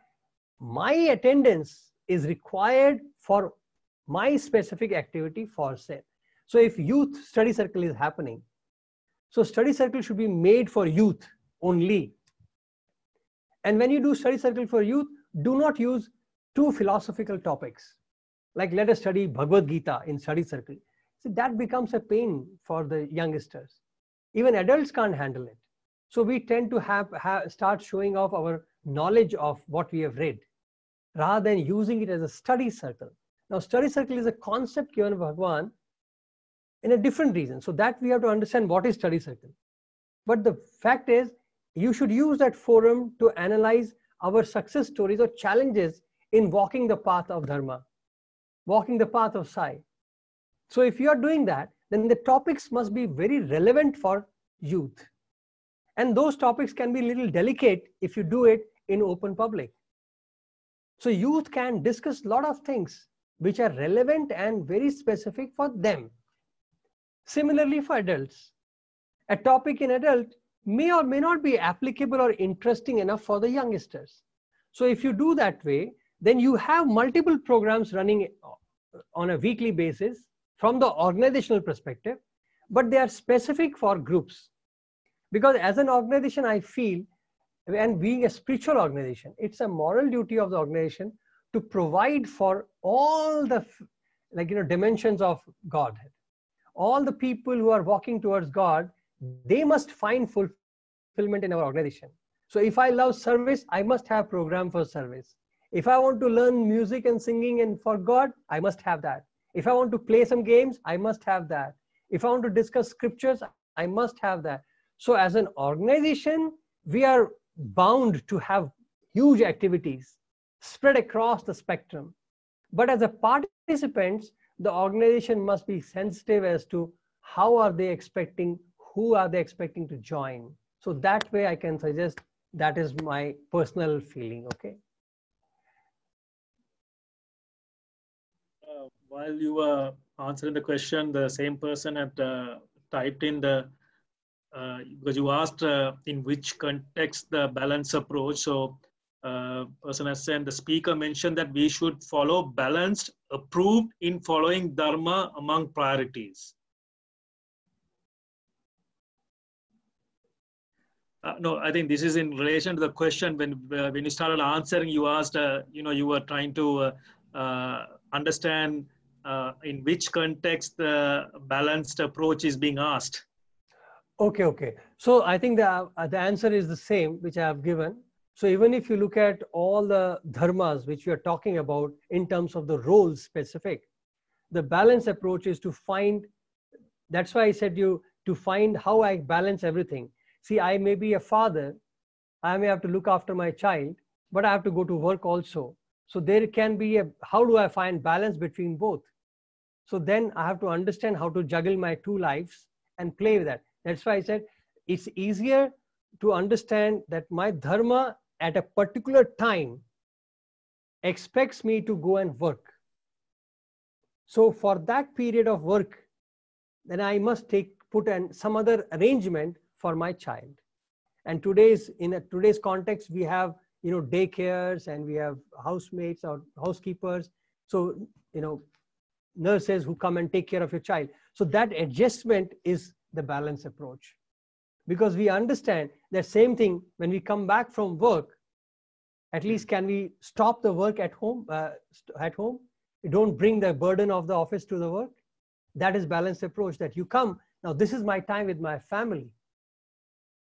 my attendance is required for my specific activity for sale. So if youth study circle is happening, so study circle should be made for youth only. And when you do study circle for youth, do not use too philosophical topics. Like let us study Bhagavad Gita in study circle. See, that becomes a pain for the youngsters. Even adults can't handle it. So we tend to start showing off our knowledge of what we have read, rather than using it as a study circle. Now, study circle is a concept given by Bhagavan in a different reason. So that we have to understand what is study circle. But the fact is, you should use that forum to analyze our success stories or challenges in walking the path of Dharma, walking the path of Sai. So if you are doing that, then the topics must be very relevant for youth. And those topics can be a little delicate if you do it in open public. So youth can discuss a lot of things which are relevant and very specific for them. Similarly for adults, a topic in adult may or may not be applicable or interesting enough for the youngsters. So if you do that way, then you have multiple programs running on a weekly basis from the organizational perspective, but they are specific for groups. Because as an organization, I feel, and being a spiritual organization, it's a moral duty of the organization to provide for all the dimensions of Godhead. All the people who are walking towards God, they must find fulfillment in our organization. So if I love service, I must have program for service. If I want to learn music and singing and for God, I must have that. If I want to play some games, I must have that. If I want to discuss scriptures, I must have that. So as an organization, we are bound to have huge activities spread across the spectrum. But as a participants, the organization must be sensitive as to how are they expecting, who are they expecting to join. So that way I can suggest, that is my personal feeling, okay? While you were answering the question, the same person had typed in the, because you asked in which context the balance approach. So person has said, the speaker mentioned that we should follow balanced, approved in following Dharma among priorities. No, I think this is in relation to the question when you started answering, you asked, you were trying to understand in which context the balanced approach is being asked. Okay. So I think the answer is the same, which I have given. So even if you look at all the dharmas which we are talking about in terms of the roles specific, the balance approach is to find, that's why I said to find how I balance everything. See, I may be a father, I may have to look after my child, but I have to go to work also. So there can be how do I find balance between both? So then I have to understand how to juggle my two lives and play with that. That's why I said it's easier to understand that my dharma at a particular time expects me to go and work. So for that period of work, then I must put some other arrangement for my child. And in today's context, we have, daycares, and we have housemates or housekeepers. So, nurses who come and take care of your child. So that adjustment is the balanced approach. Because we understand that same thing when we come back from work, at least can we stop the work at home? You don't bring the burden of the office to the work. That is balanced approach, that you come, now this is my time with my family.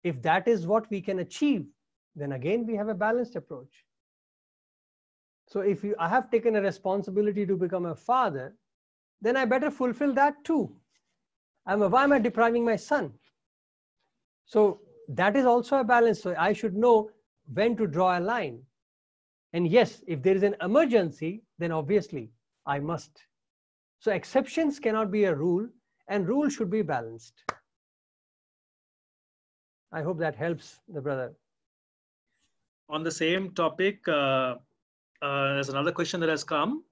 If that is what we can achieve, then again, we have a balanced approach. So if I have taken a responsibility to become a father, then I better fulfill that too. Why am I depriving my son? So that is also a balance. So I should know when to draw a line. And yes, if there is an emergency, then obviously I must. So exceptions cannot be a rule, and rule should be balanced. I hope that helps the brother. On the same topic, there's another question that has come.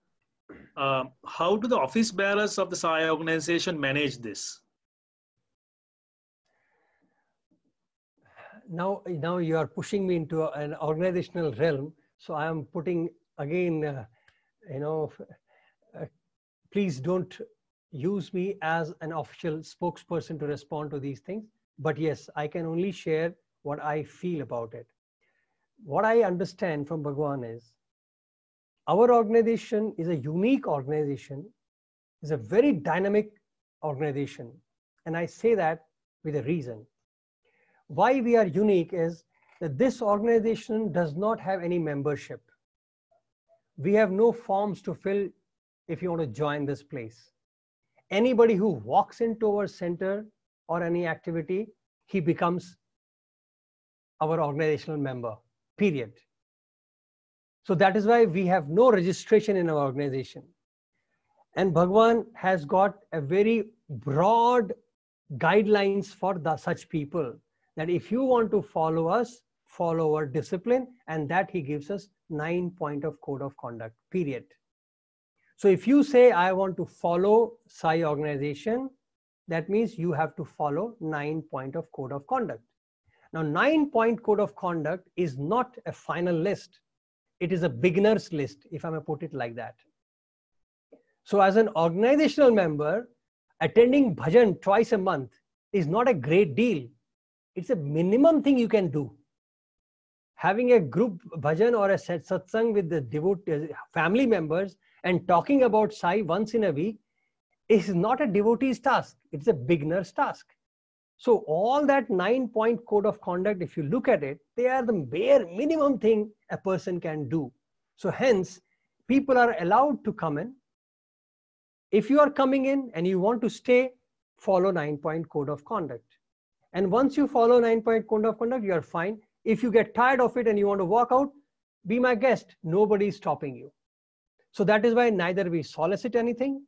How do the office bearers of the SSIO organization manage this? Now you are pushing me into an organizational realm. So I am putting again, please don't use me as an official spokesperson to respond to these things. But yes, I can only share what I feel about it. What I understand from Bhagwan is, our organization is a unique organization, is a very dynamic organization. And I say that with a reason. Why we are unique is that this organization does not have any membership. We have no forms to fill if you want to join this place. Anybody who walks into our center or any activity, he becomes our organizational member, period. So that is why we have no registration in our organization. And Bhagwan has got a very broad guidelines for such people, that if you want to follow us, follow our discipline, and that he gives us 9 points of code of conduct, period. So if you say, I want to follow SSIO organization, that means you have to follow 9 points of code of conduct. Now, 9-point code of conduct is not a final list. It is a beginner's list, if I may put it like that. So as an organizational member, attending bhajan twice a month is not a great deal. It's a minimum thing you can do. Having a group bhajan or a satsang with the family members and talking about Sai once in a week is not a devotee's task. It's a beginner's task. So all that 9-point code of conduct, if you look at it, they are the bare minimum thing a person can do. So hence, people are allowed to come in. If you are coming in and you want to stay, follow 9-point code of conduct. And once you follow 9-point code of conduct, you are fine. If you get tired of it and you want to walk out, be my guest. Nobody is stopping you. So that is why neither we solicit anything,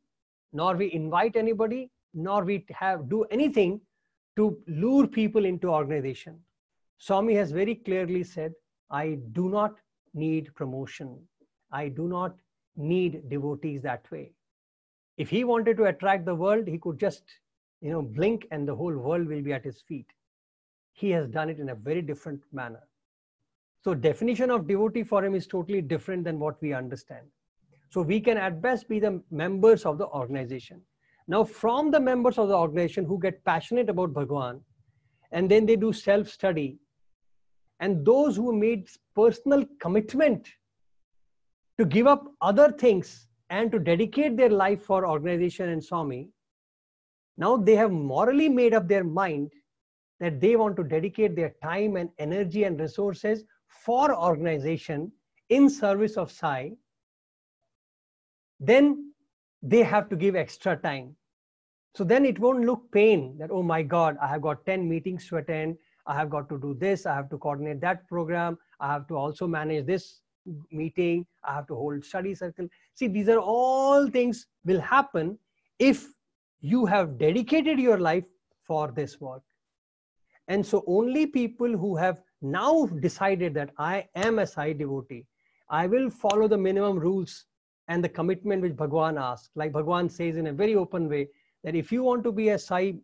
nor we invite anybody, nor we do anything to lure people into organization. Swami has very clearly said, I do not need promotion. I do not need devotees that way. If he wanted to attract the world, he could just, blink and the whole world will be at his feet. He has done it in a very different manner. So definition of devotee for him is totally different than what we understand. So we can at best be the members of the organization. Now from the members of the organization who get passionate about Bhagwan, and then they do self-study, and those who made personal commitment to give up other things and to dedicate their life for organization and Swami, now they have morally made up their mind that they want to dedicate their time and energy and resources for organization in service of Sai, then they have to give extra time. So then it won't look pain that, oh my God, I have got 10 meetings to attend. I have got to do this. I have to coordinate that program. I have to also manage this meeting. I have to hold study circle. See, these are all things will happen if you have dedicated your life for this work. And so only people who have now decided that I am a Sai devotee, I will follow the minimum rules and the commitment which Bhagwan asked. Like Bhagwan says in a very open way, that if you want to be a Sai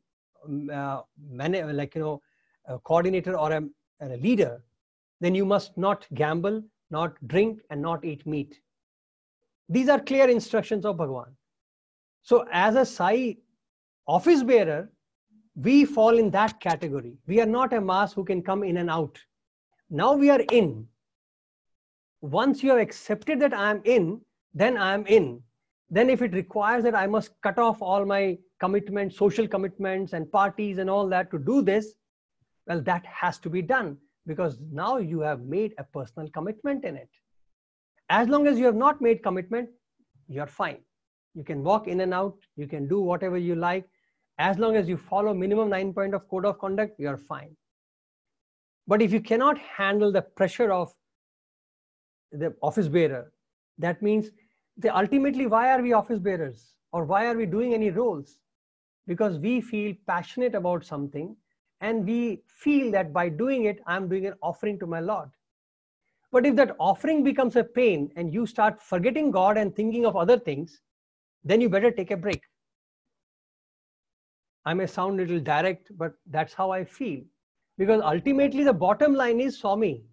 coordinator or a a leader, then you must not gamble, not drink, and not eat meat. These are clear instructions of Bhagavan. So as a Sai office bearer, we fall in that category. We are not a mass who can come in and out. Now we are in. Once you have accepted that I am in, then I am in. Then if it requires that I must cut off all my commitments, social commitments and parties and all that to do this, well, that has to be done because now you have made a personal commitment in it. As long as you have not made commitment, you're fine. You can walk in and out. You can do whatever you like. As long as you follow minimum 9 point of code of conduct, you're fine. But if you cannot handle the pressure of the office bearer, that means ultimately, why are we office bearers? Or why are we doing any roles? Because we feel passionate about something and we feel that by doing it, I'm doing an offering to my Lord. But if that offering becomes a pain and you start forgetting God and thinking of other things, then you better take a break. I may sound a little direct, but that's how I feel. Because ultimately the bottom line is Swami.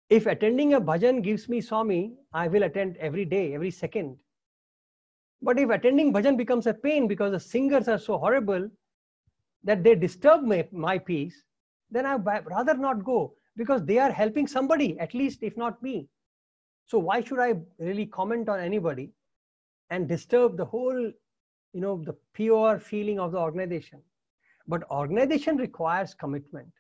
If attending a bhajan gives me Swami, I will attend every day, every second. But if attending bhajan becomes a pain because the singers are so horrible that they disturb my peace, then I'd rather not go because they are helping somebody, at least if not me. So why should I really comment on anybody and disturb the whole, the pure feeling of the organization? But organization requires commitment.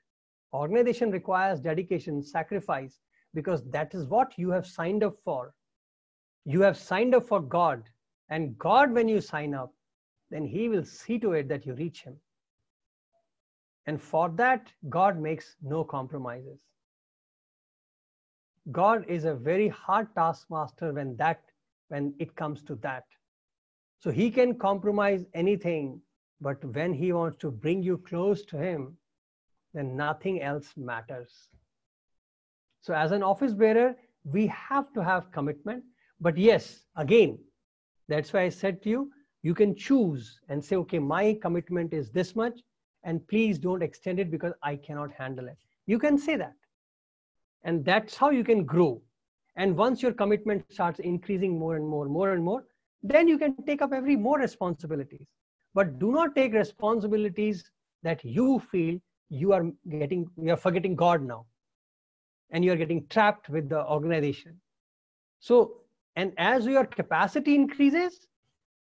Organization requires dedication, sacrifice, because that is what you have signed up for. You have signed up for God. And God, when you sign up, then He will see to it that you reach Him. And for that, God makes no compromises. God is a very hard taskmaster when it comes to that. So He can compromise anything, but when He wants to bring you close to Him, then nothing else matters. So as an office bearer, we have to have commitment. But yes, again, that's why I said to you, you can choose and say, okay, my commitment is this much, and please don't extend it because I cannot handle it. You can say that. And that's how you can grow. And once your commitment starts increasing more and more, then you can take up more responsibilities. But do not take responsibilities that you feel you are forgetting God now. And you are getting trapped with the organization. So, and as your capacity increases,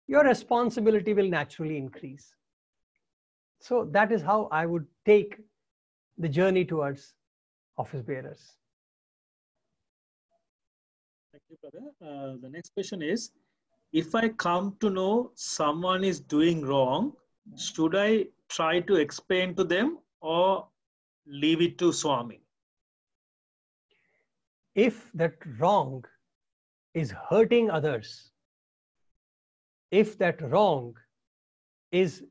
your responsibility will naturally increase. So that is how I would take the journey towards office bearers. Thank you, brother. The next question is, if I come to know someone is doing wrong, should I try to explain to them or leave it to Swami? If that wrong is hurting others, if that wrong is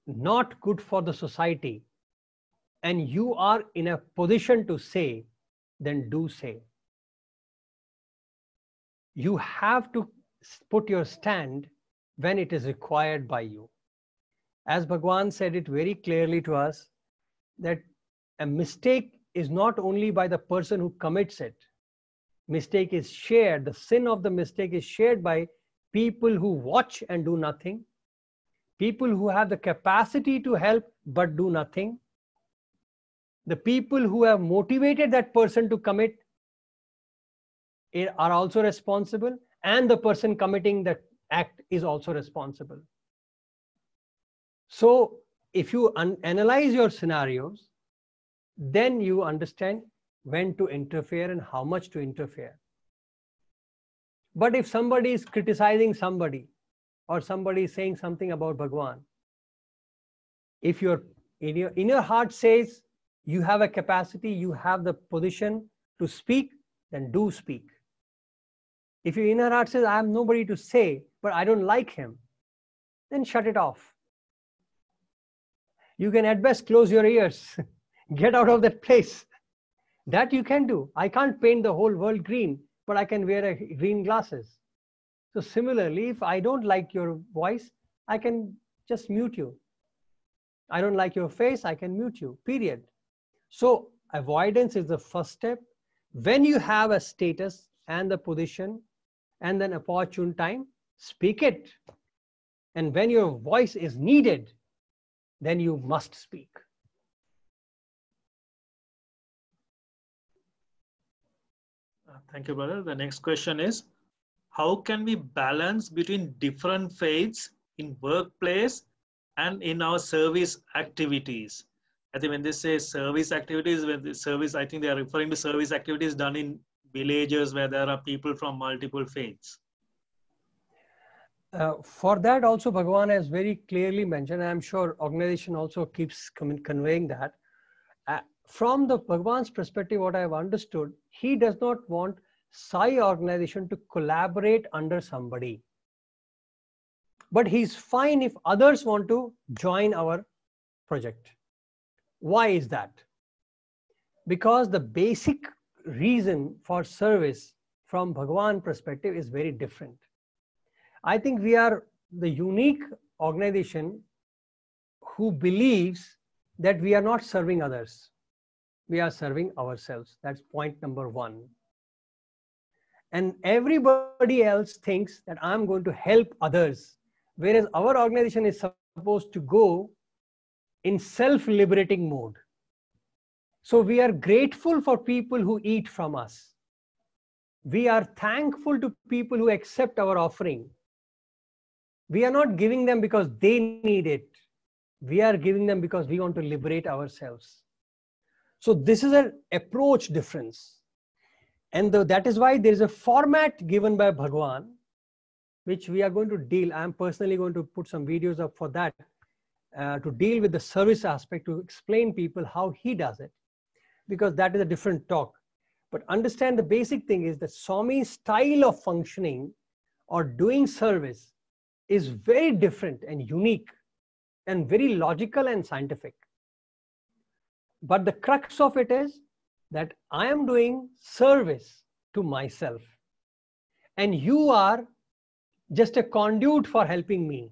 not good for the society, and you are in a position to say, then do say. You have to put your stand when it is required by you. As Bhagavan said it very clearly to us, that a mistake is not only by the person who commits it. Mistake is shared. The sin of the mistake is shared by people who watch and do nothing, people who have the capacity to help but do nothing, the people who have motivated that person to commit are also responsible, and the person committing that act is also responsible. So if you analyze your scenarios, then you understand when to interfere and how much to interfere. But if somebody is criticizing somebody, or somebody is saying something about Bhagavan, if your inner heart says you have a capacity, you have the position to speak, then do speak. If your inner heart says I have nobody to say, but I don't like him, then shut it off. You can at best close your ears. Get out of that place. That you can do. I can't paint the whole world green, but I can wear green glasses. So similarly, if I don't like your voice, I can just mute you. I don't like your face, I can mute you, period. So avoidance is the first step. When you have a status and the position and an opportune time, speak it. And when your voice is needed, then you must speak. Thank you, brother. The next question is, how can we balance between different faiths in workplace and in our service activities? I think when they say service activities, when the service, I think they are referring to service activities done in villages where there are people from multiple faiths. For that also, Bhagavan has very clearly mentioned, and I'm sure organization also keeps conveying that. From the Bhagavan's perspective, what I have understood, he does not want Sai organization to collaborate under somebody. But he's fine if others want to join our project. Why is that? Because the basic reason for service from Bhagavan perspective is very different. I think we are the unique organization who believes that we are not serving others. We are serving ourselves. That's point number one. And everybody else thinks that I'm going to help others, whereas our organization is supposed to go in self-liberating mode. So we are grateful for people who eat from us. We are thankful to people who accept our offering. We are not giving them because they need it. We are giving them because we want to liberate ourselves. So this is an approach difference. And that is why there is a format given by Bhagavan, which we are going to deal. I'm personally going to put some videos up for that, to deal with the service aspect, to explain people how he does it, because that is a different talk. But understand the basic thing is that Swami's style of functioning or doing service is very different and unique and very logical and scientific. But the crux of it is that I am doing service to myself and you are just a conduit for helping me.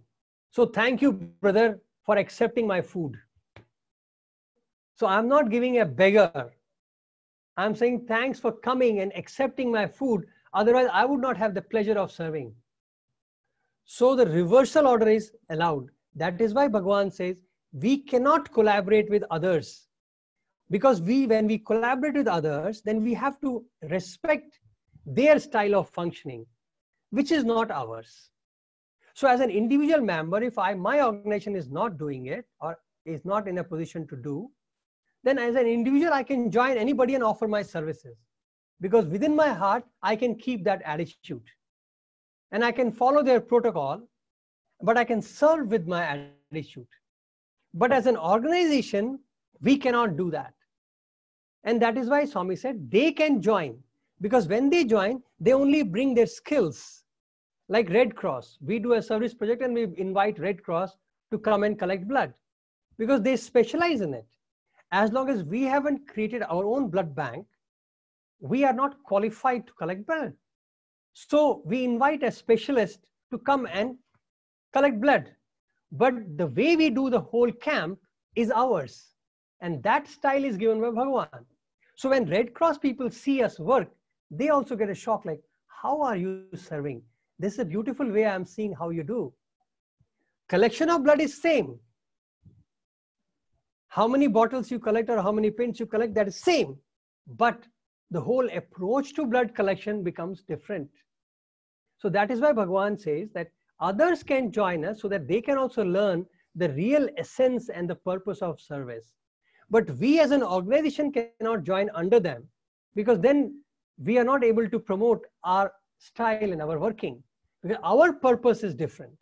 So thank you, brother, for accepting my food. So I'm not giving a beggar. I'm saying thanks for coming and accepting my food. Otherwise, I would not have the pleasure of serving. So the reversal order is allowed. That is why Bhagavan says we cannot collaborate with others. Because when we collaborate with others, then we have to respect their style of functioning, which is not ours. So as an individual member, if my organization is not doing it or is not in a position to do, then as an individual, I can join anybody and offer my services. Because within my heart, I can keep that attitude. And I can follow their protocol, but I can serve with my attitude. But as an organization, we cannot do that. And that is why Swami said they can join. Because when they join, they only bring their skills. Like Red Cross. We do a service project and we invite Red Cross to come and collect blood. Because they specialize in it. As long as we haven't created our own blood bank, we are not qualified to collect blood. So we invite a specialist to come and collect blood. But the way we do the whole camp is ours. And that style is given by Bhagavan. So when Red Cross people see us work, they also get a shock like, how are you serving? This is a beautiful way I'm seeing how you do. Collection of blood is same. How many bottles you collect or how many pins you collect, that is same. But the whole approach to blood collection becomes different. So that is why Bhagavan says that others can join us so that they can also learn the real essence and the purpose of service. But we as an organization cannot join under them because then we are not able to promote our style and our working because our purpose is different.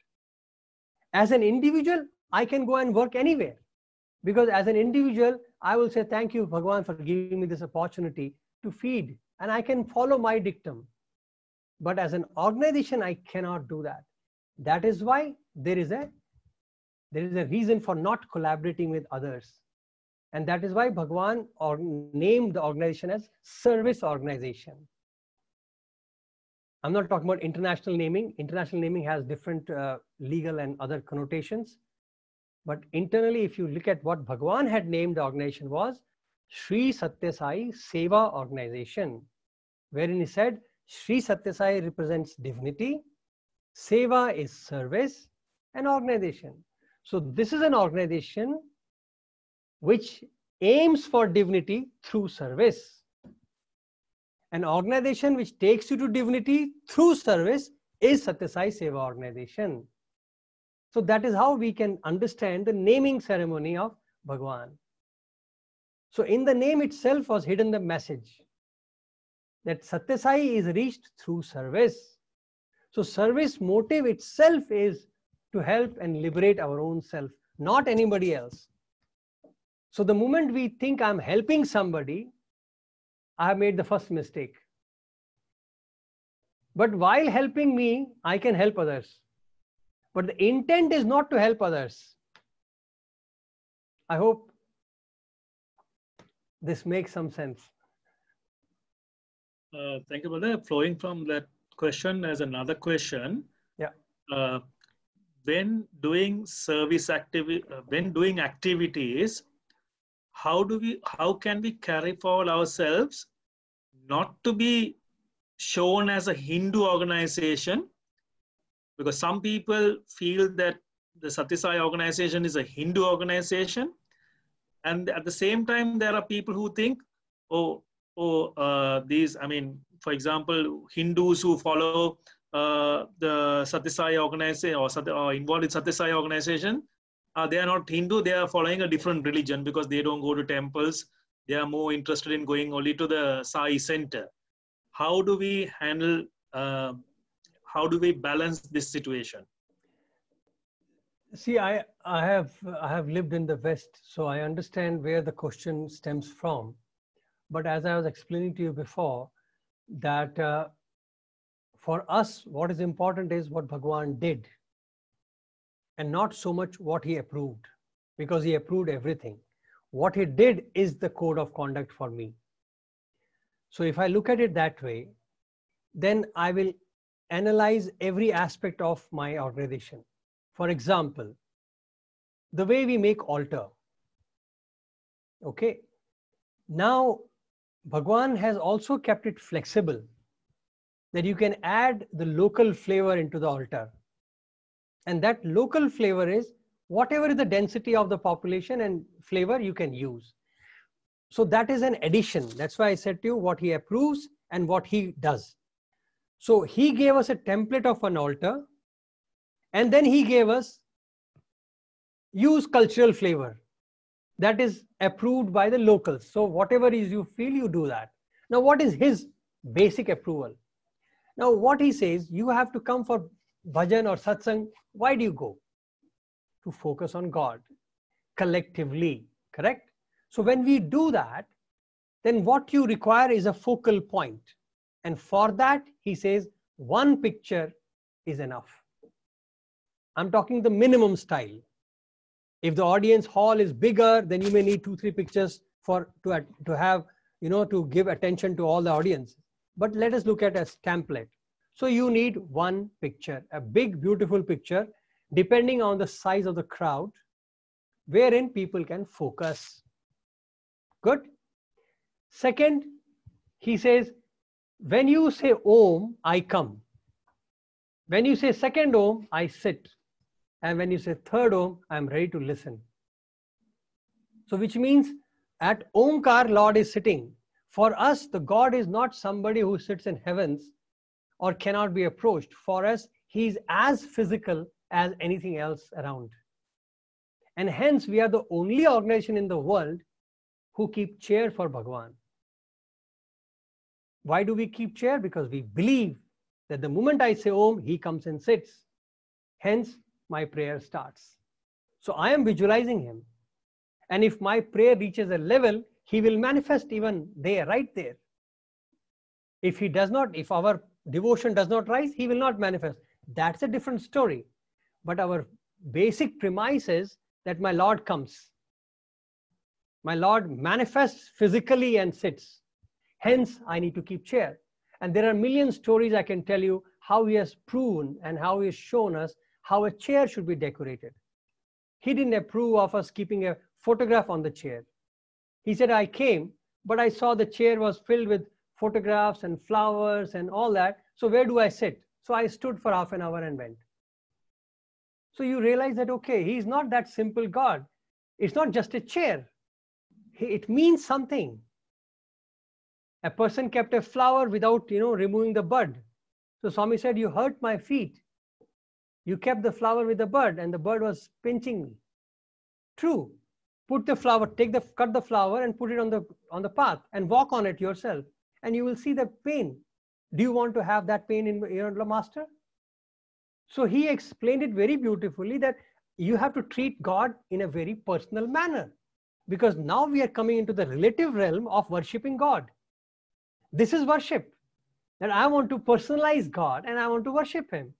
As an individual, I can go and work anywhere because as an individual, I will say, thank you, Bhagavan, for giving me this opportunity to feed and I can follow my dictum. But as an organization, I cannot do that. That is why there is a reason for not collaborating with others. And that is why Bhagavan named the organization as service organization. I'm not talking about international naming. International naming has different legal and other connotations. But internally, if you look at what Bhagavan had named the organization was Sri Satya Sai Seva Organization, wherein he said Sri Satya Sai represents divinity, Seva is service, and organization. So this is an organization which aims for divinity through service. An organization which takes you to divinity through service is Satya Sai Seva Organization. So that is how we can understand the naming ceremony of Bhagwan. So in the name itself was hidden the message that Satya Sai is reached through service. So service motive itself is to help and liberate our own self, not anybody else. So the moment we think I'm helping somebody, I have made the first mistake. But while helping me, I can help others. But the intent is not to help others. I hope this makes some sense. Thank you, brother. Flowing from that question as another question. Yeah. When doing activities, how can we carry forward ourselves not to be shown as a Hindu organization? Because some people feel that the Satya Sai organization is a Hindu organization. And at the same time, there are people who think, for example, Hindus who follow the Satya Sai organization or involved in Satya Sai organization, they are not Hindu, they are following a different religion because they don't go to temples. They are more interested in going only to the Sai center. How do we handle, how do we balance this situation? See, I have lived in the West, so I understand where the question stems from. But as I was explaining to you before, that for us, what is important is what Bhagwan did, and not so much what he approved, because he approved everything. What he did is the code of conduct for me. So if I look at it that way, then I will analyze every aspect of my organization. For example, the way we make altar. Okay. Now, Bhagwan has also kept it flexible, that you can add the local flavor into the altar. And that local flavor is whatever is the density of the population and flavor you can use. So that is an addition. That's why I said to you what he approves and what he does. So he gave us a template of an altar, and then he gave us use cultural flavor. That is approved by the locals. So whatever is you feel, you do that. Now, what is his basic approval? Now, what he says, you have to come for bhajan or satsang. Why do you go? To focus on God collectively, correct? So when we do that, then what you require is a focal point. And for that, he says, one picture is enough. I'm talking the minimum style. If the audience hall is bigger, then you may need 2-3 pictures to have, to give attention to all the audience. But let us look at a template. So you need one picture, a big, beautiful picture, depending on the size of the crowd, wherein people can focus. Good. Second, he says, when you say Om, I come. When you say second Om, I sit. And when you say third Om, I am ready to listen. So which means at Omkar, Lord is sitting. For us, the God is not somebody who sits in heavens or cannot be approached. For us, he is as physical as anything else around. And hence, we are the only organization in the world who keep chair for Bhagwan. Why do we keep chair? Because we believe that the moment I say Om, he comes and sits. Hence, my prayer starts. So I am visualizing him. And if my prayer reaches a level, he will manifest even there, right there. If he does not, if our devotion does not rise, he will not manifest. That's a different story. But our basic premise is that my Lord comes. My Lord manifests physically and sits. Hence, I need to keep chair. And there are million stories I can tell you how he has proven and how he has shown us how a chair should be decorated. He didn't approve of us keeping a photograph on the chair. He said, I came, but I saw the chair was filled with photographs and flowers and all that. So where do I sit? So I stood for half an hour and went. So you realize that, okay, he's not that simple God. It's not just a chair. It means something. A person kept a flower without, removing the bud. So Swami said, you hurt my feet. You kept the flower with the bud and the bud was pinching me. True. Put the flower, cut the flower and put it on the path and walk on it yourself. And you will see the pain. Do you want to have that pain in your master? So he explained it very beautifully that you have to treat God in a very personal manner. Because now we are coming into the relative realm of worshipping God. This is worship. That I want to personalize God and I want to worship him.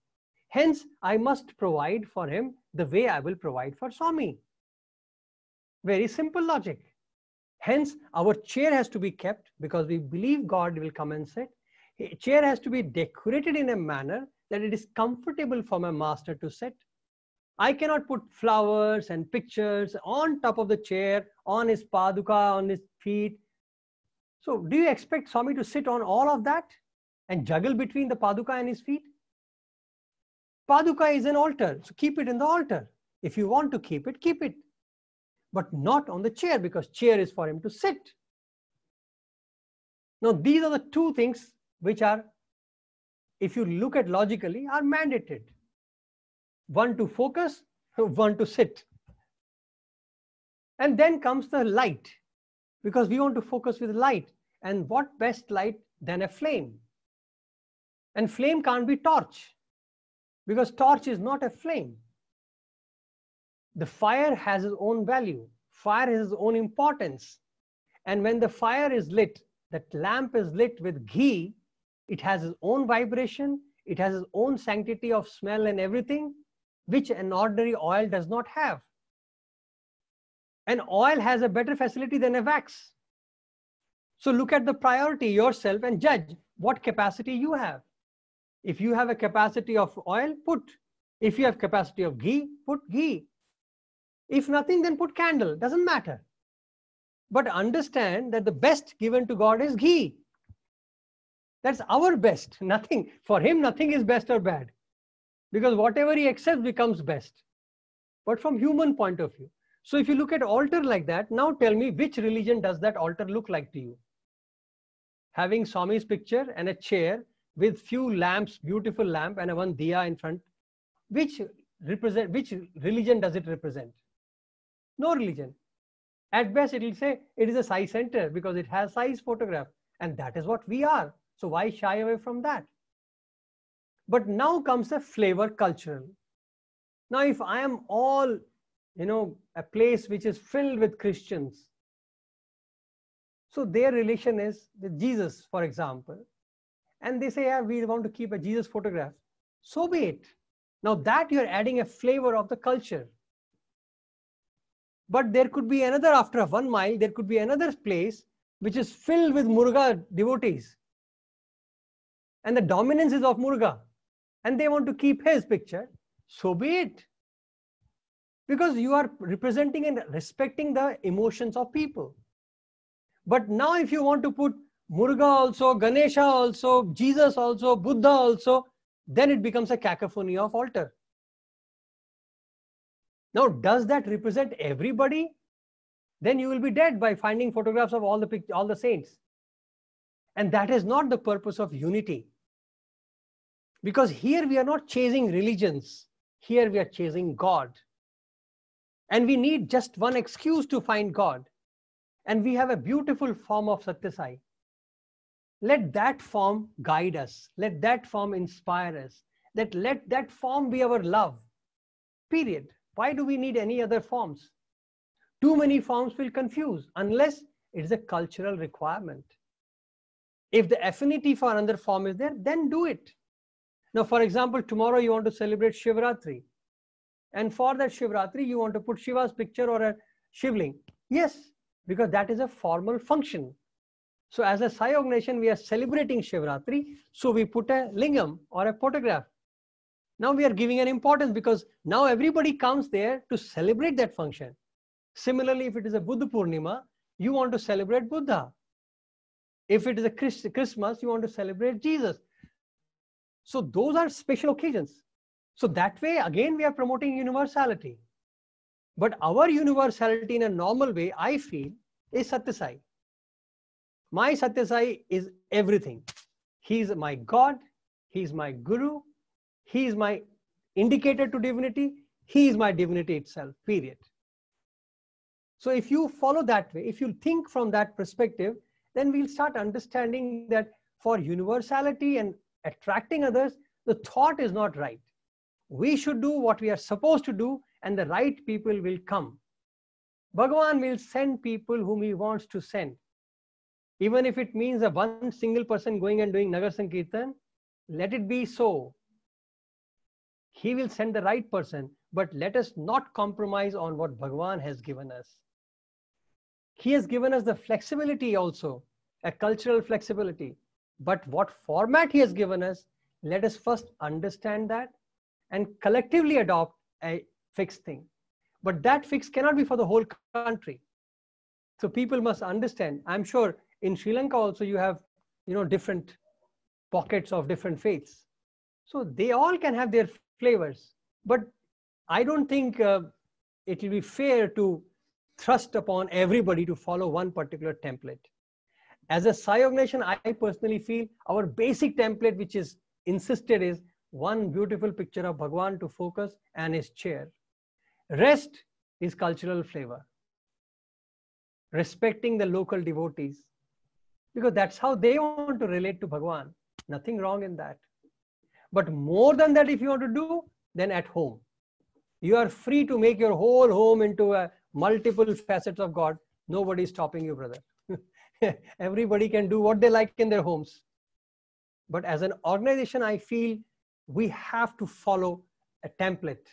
Hence, I must provide for him the way I will provide for Swami. Very simple logic. Hence, our chair has to be kept because we believe God will come and sit. A chair has to be decorated in a manner that it is comfortable for my master to sit. I cannot put flowers and pictures on top of the chair, on his paduka, on his feet. So do you expect Swami to sit on all of that and juggle between the paduka and his feet? Paduka is an altar, so keep it in the altar. If you want to keep it, keep it. But not on the chair, because chair is for him to sit. Now these are the two things which are, if you look at logically, are mandated. One to focus, one to sit. And then comes the light, because we want to focus with light. And what best light than a flame? And flame can't be torch, because torch is not a flame. The fire has its own value. Fire has its own importance. And when the fire is lit, that lamp is lit with ghee, it has its own vibration, it has its own sanctity of smell and everything, which an ordinary oil does not have. An oil has a better facility than a wax. So look at the priority yourself and judge what capacity you have. If you have a capacity of oil, put. If you have capacity of ghee, put ghee. If nothing, then put candle. Doesn't matter. But understand that the best given to God is ghee. That's our best. Nothing. For him, nothing is best or bad. Because whatever he accepts becomes best. But from human point of view. So if you look at altar like that, now tell me which religion does that altar look like to you? Having Swami's picture and a chair with few lamps, beautiful lamp and a one diya in front. Which religion does it represent? No religion. At best, it will say it is a Sai center because it has Sai's photograph. And that is what we are. So why shy away from that? But now comes the flavor cultural. Now, if I am all, a place which is filled with Christians, so their relation is with Jesus, for example, and they say, yeah, we want to keep a Jesus photograph. So be it. Now that you're adding a flavor of the culture. But there could be another, after 1 mile, there could be another place which is filled with Muruga devotees. And the dominance is of Muruga. And they want to keep his picture. So be it. Because you are representing and respecting the emotions of people. But now if you want to put Muruga also, Ganesha also, Jesus also, Buddha also, then it becomes a cacophony of altar. Now, does that represent everybody? Then you will be dead by finding photographs of all the saints. And that is not the purpose of unity. Because here we are not chasing religions. Here we are chasing God. And we need just one excuse to find God. And we have a beautiful form of Satya Sai. Let that form guide us. Let that form inspire us. Let that form be our love. Period. Why do we need any other forms? Too many forms will confuse unless it is a cultural requirement. If the affinity for another form is there, then do it. Now, for example, tomorrow you want to celebrate Shivratri. And for that Shivratri, you want to put Shiva's picture or a Shivling. Yes, because that is a formal function. So as a Sai organization, we are celebrating Shivratri. So we put a lingam or a photograph. Now we are giving an importance because now everybody comes there to celebrate that function. Similarly, if it is a Buddha Purnima, you want to celebrate Buddha. If it is a Christmas, you want to celebrate Jesus. So those are special occasions. So that way, again, we are promoting universality. But our universality in a normal way, I feel, is Satya Sai. My Satya Sai is everything. He's my God. He's my Guru. He is my indicator to divinity. He is my divinity itself, period. So if you follow that way, if you think from that perspective, then we'll start understanding that for universality and attracting others, the thought is not right. We should do what we are supposed to do, and the right people will come. Bhagavan will send people whom he wants to send. Even if it means a one single person going and doing Nagar Sankirtan, let it be so. He will send the right person, but let us not compromise on what Bhagavan has given us. He has given us the flexibility also, a cultural flexibility. But what format he has given us, let us first understand that and collectively adopt a fixed thing. But that fix cannot be for the whole country. So people must understand. I'm sure in Sri Lanka also you have, different pockets of different faiths. So they all can have their flavors. But I don't think it will be fair to thrust upon everybody to follow one particular template. As a Sai organization, I personally feel our basic template, which is insisted, is one beautiful picture of Bhagwan to focus and his chair. Rest is cultural flavor. Respecting the local devotees, because that's how they want to relate to Bhagwan. Nothing wrong in that. But more than that, if you want to do, then at home. You are free to make your whole home into a multiple facets of God. Nobody is stopping you, brother. Everybody can do what they like in their homes. But as an organization, I feel we have to follow a template,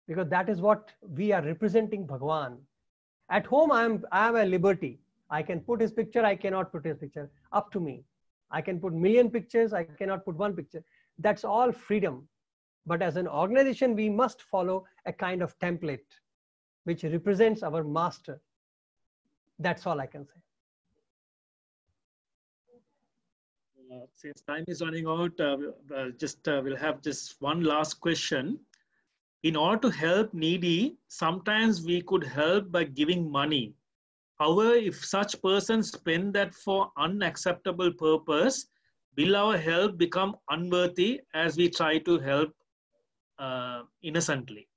because that is what we are representing Bhagwan. At home, I am a liberty. I can put his picture, I cannot put his picture. Up to me. I can put million pictures, I cannot put one picture. That's all freedom. But as an organization, we must follow a kind of template which represents our master. That's all I can say. Since time is running out, we'll have just one last question. In order to help needy, sometimes we could help by giving money. However, if such persons spend that for unacceptable purpose, will our help become unworthy as we try to help innocently?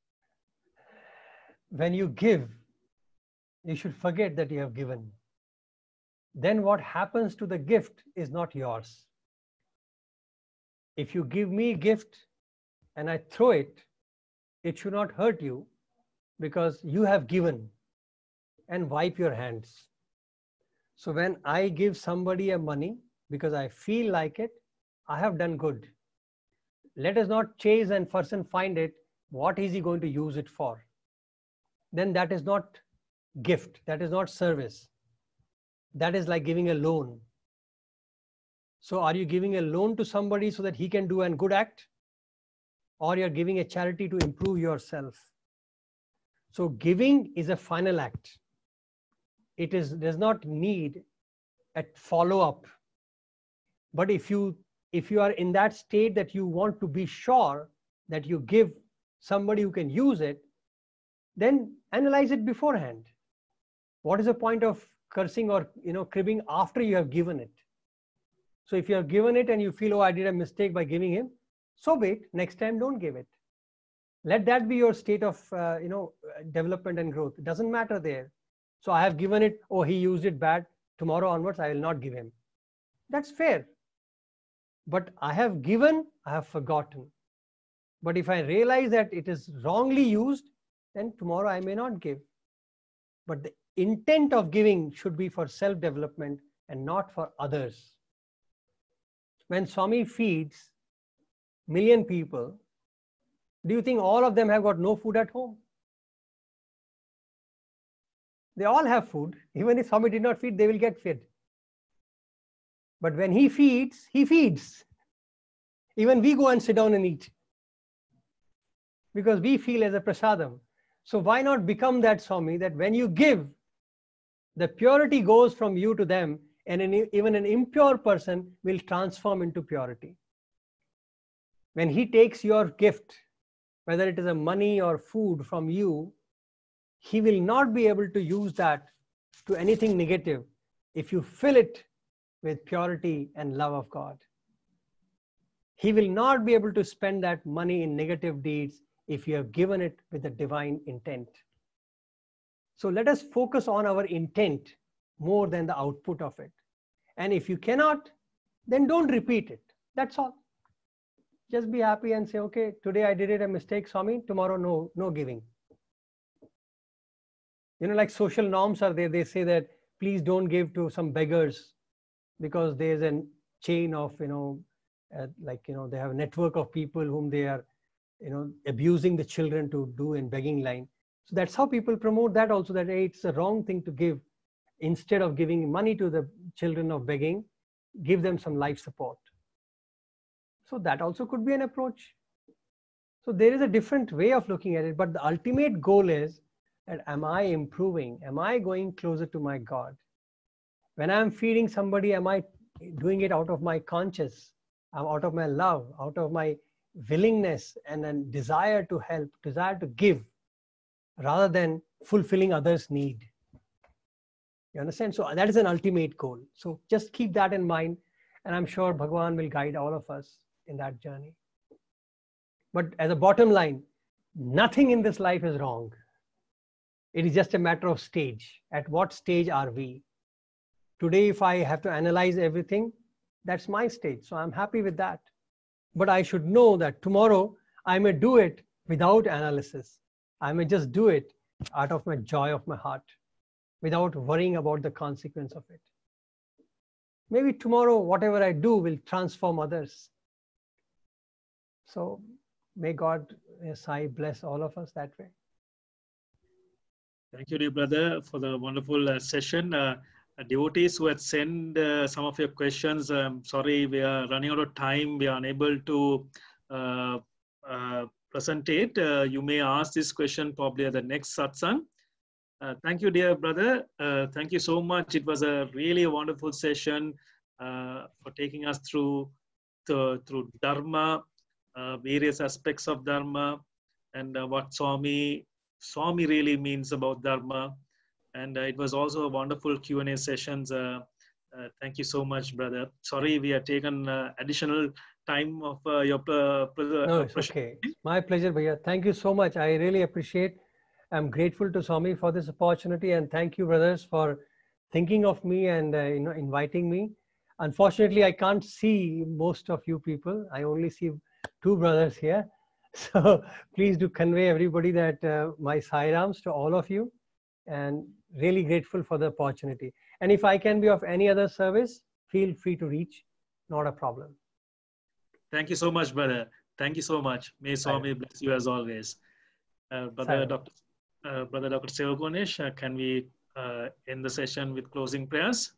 When you give, you should forget that you have given. Then what happens to the gift is not yours. If you give me a gift and I throw it, it should not hurt you, because you have given, and wipe your hands. So when I give somebody a money because I feel like it, I have done good. Let us not chase and first and find it. What is he going to use it for? Then that is not gift. That is not service. That is like giving a loan. So are you giving a loan to somebody so that he can do a good act? Or you're giving a charity to improve yourself? So giving is a final act. It does not need a follow-up. But if you are in that state that you want to be sure that you give somebody who can use it, then analyze it beforehand. What is the point of cursing or cribbing after you have given it? So if you have given it and you feel, oh, I did a mistake by giving him, so be it. Next time, don't give it. Let that be your state of development and growth. It doesn't matter there. So I have given it, oh, he used it bad. Tomorrow onwards, I will not give him. That's fair. But I have given, I have forgotten. But if I realize that it is wrongly used, then tomorrow I may not give. But the intent of giving should be for self-development and not for others. When Swami feeds million people, do you think all of them have got no food at home? They all have food. Even if Swami did not feed, they will get fed. But when he feeds, he feeds. Even we go and sit down and eat, because we feel as a prasadam. So why not become that Swami, that when you give, The purity goes from you to them, and even an impure person will transform into purity. When he takes your gift, whether it is a money or food from you, he will not be able to use that to anything negative if you fill it with purity and love of God. He will not be able to spend that money in negative deeds if you have given it with a divine intent. So let us focus on our intent more than the output of it. And if you cannot, then don't repeat it. That's all. Just be happy and say, okay, today I did it a mistake, Swami, tomorrow no giving. Like social norms are there. They say that please don't give to some beggars because there's a chain of, they have a network of people whom they are, abusing the children to do in begging line. So that's how people promote that also, that hey, it's a wrong thing to give. Instead of giving money to the children of begging, give them some life support. So that also could be an approach. So there is a different way of looking at it, but the ultimate goal is that am I improving? Am I going closer to my God? When I'm feeding somebody, am I doing it out of my conscience, out of my love, out of my willingness and a desire to help, desire to give, rather than fulfilling others' need? You understand? So that is an ultimate goal. So just keep that in mind, and I'm sure Bhagavan will guide all of us in that journey. But as a bottom line, nothing in this life is wrong. It is just a matter of stage. At what stage are we? Today, if I have to analyze everything, that's my stage. So I'm happy with that. But I should know that tomorrow I may do it without analysis. I may just do it out of my joy of my heart, without worrying about the consequence of it. Maybe tomorrow, whatever I do will transform others. So may God, Sai, bless all of us that way. Thank you, dear brother, for the wonderful session. Devotees who had sent some of your questions, sorry, we are running out of time. We are unable to present it. You may ask this question probably at the next satsang. Thank you, dear brother. Thank you so much. It was a really wonderful session for taking us through Dharma, various aspects of Dharma, and what Swami really means about Dharma. And it was also a wonderful Q&A sessions. Thank you so much, brother. Sorry, we have taken additional time of your No, it's okay. It's my pleasure, Bhaiya. Thank you so much. I really appreciate. I'm grateful to Swami for this opportunity, and thank you, brothers, for thinking of me and inviting me. Unfortunately, I can't see most of you people. I only see two brothers here. So please do convey everybody that my Sairams to all of you, and really grateful for the opportunity. And if I can be of any other service, feel free to reach. Not a problem. Thank you so much, brother. Thank you so much. May Swami bless you as always. Brother Dr. Sevagonesh, can we end the session with closing prayers?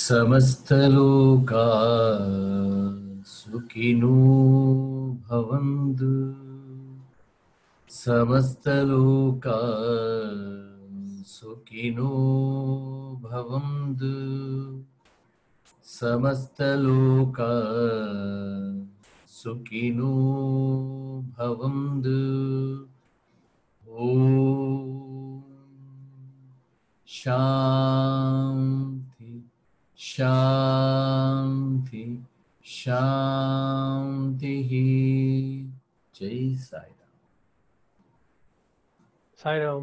समस्तलोका सुखिनो भवन्तु समस्तलोका सुखिनो भवन्तु समस्तलोका सुखिनो भवन्तु ॐ शान्ति शान्ति शान्तिः जय Sairam. Sai Ram.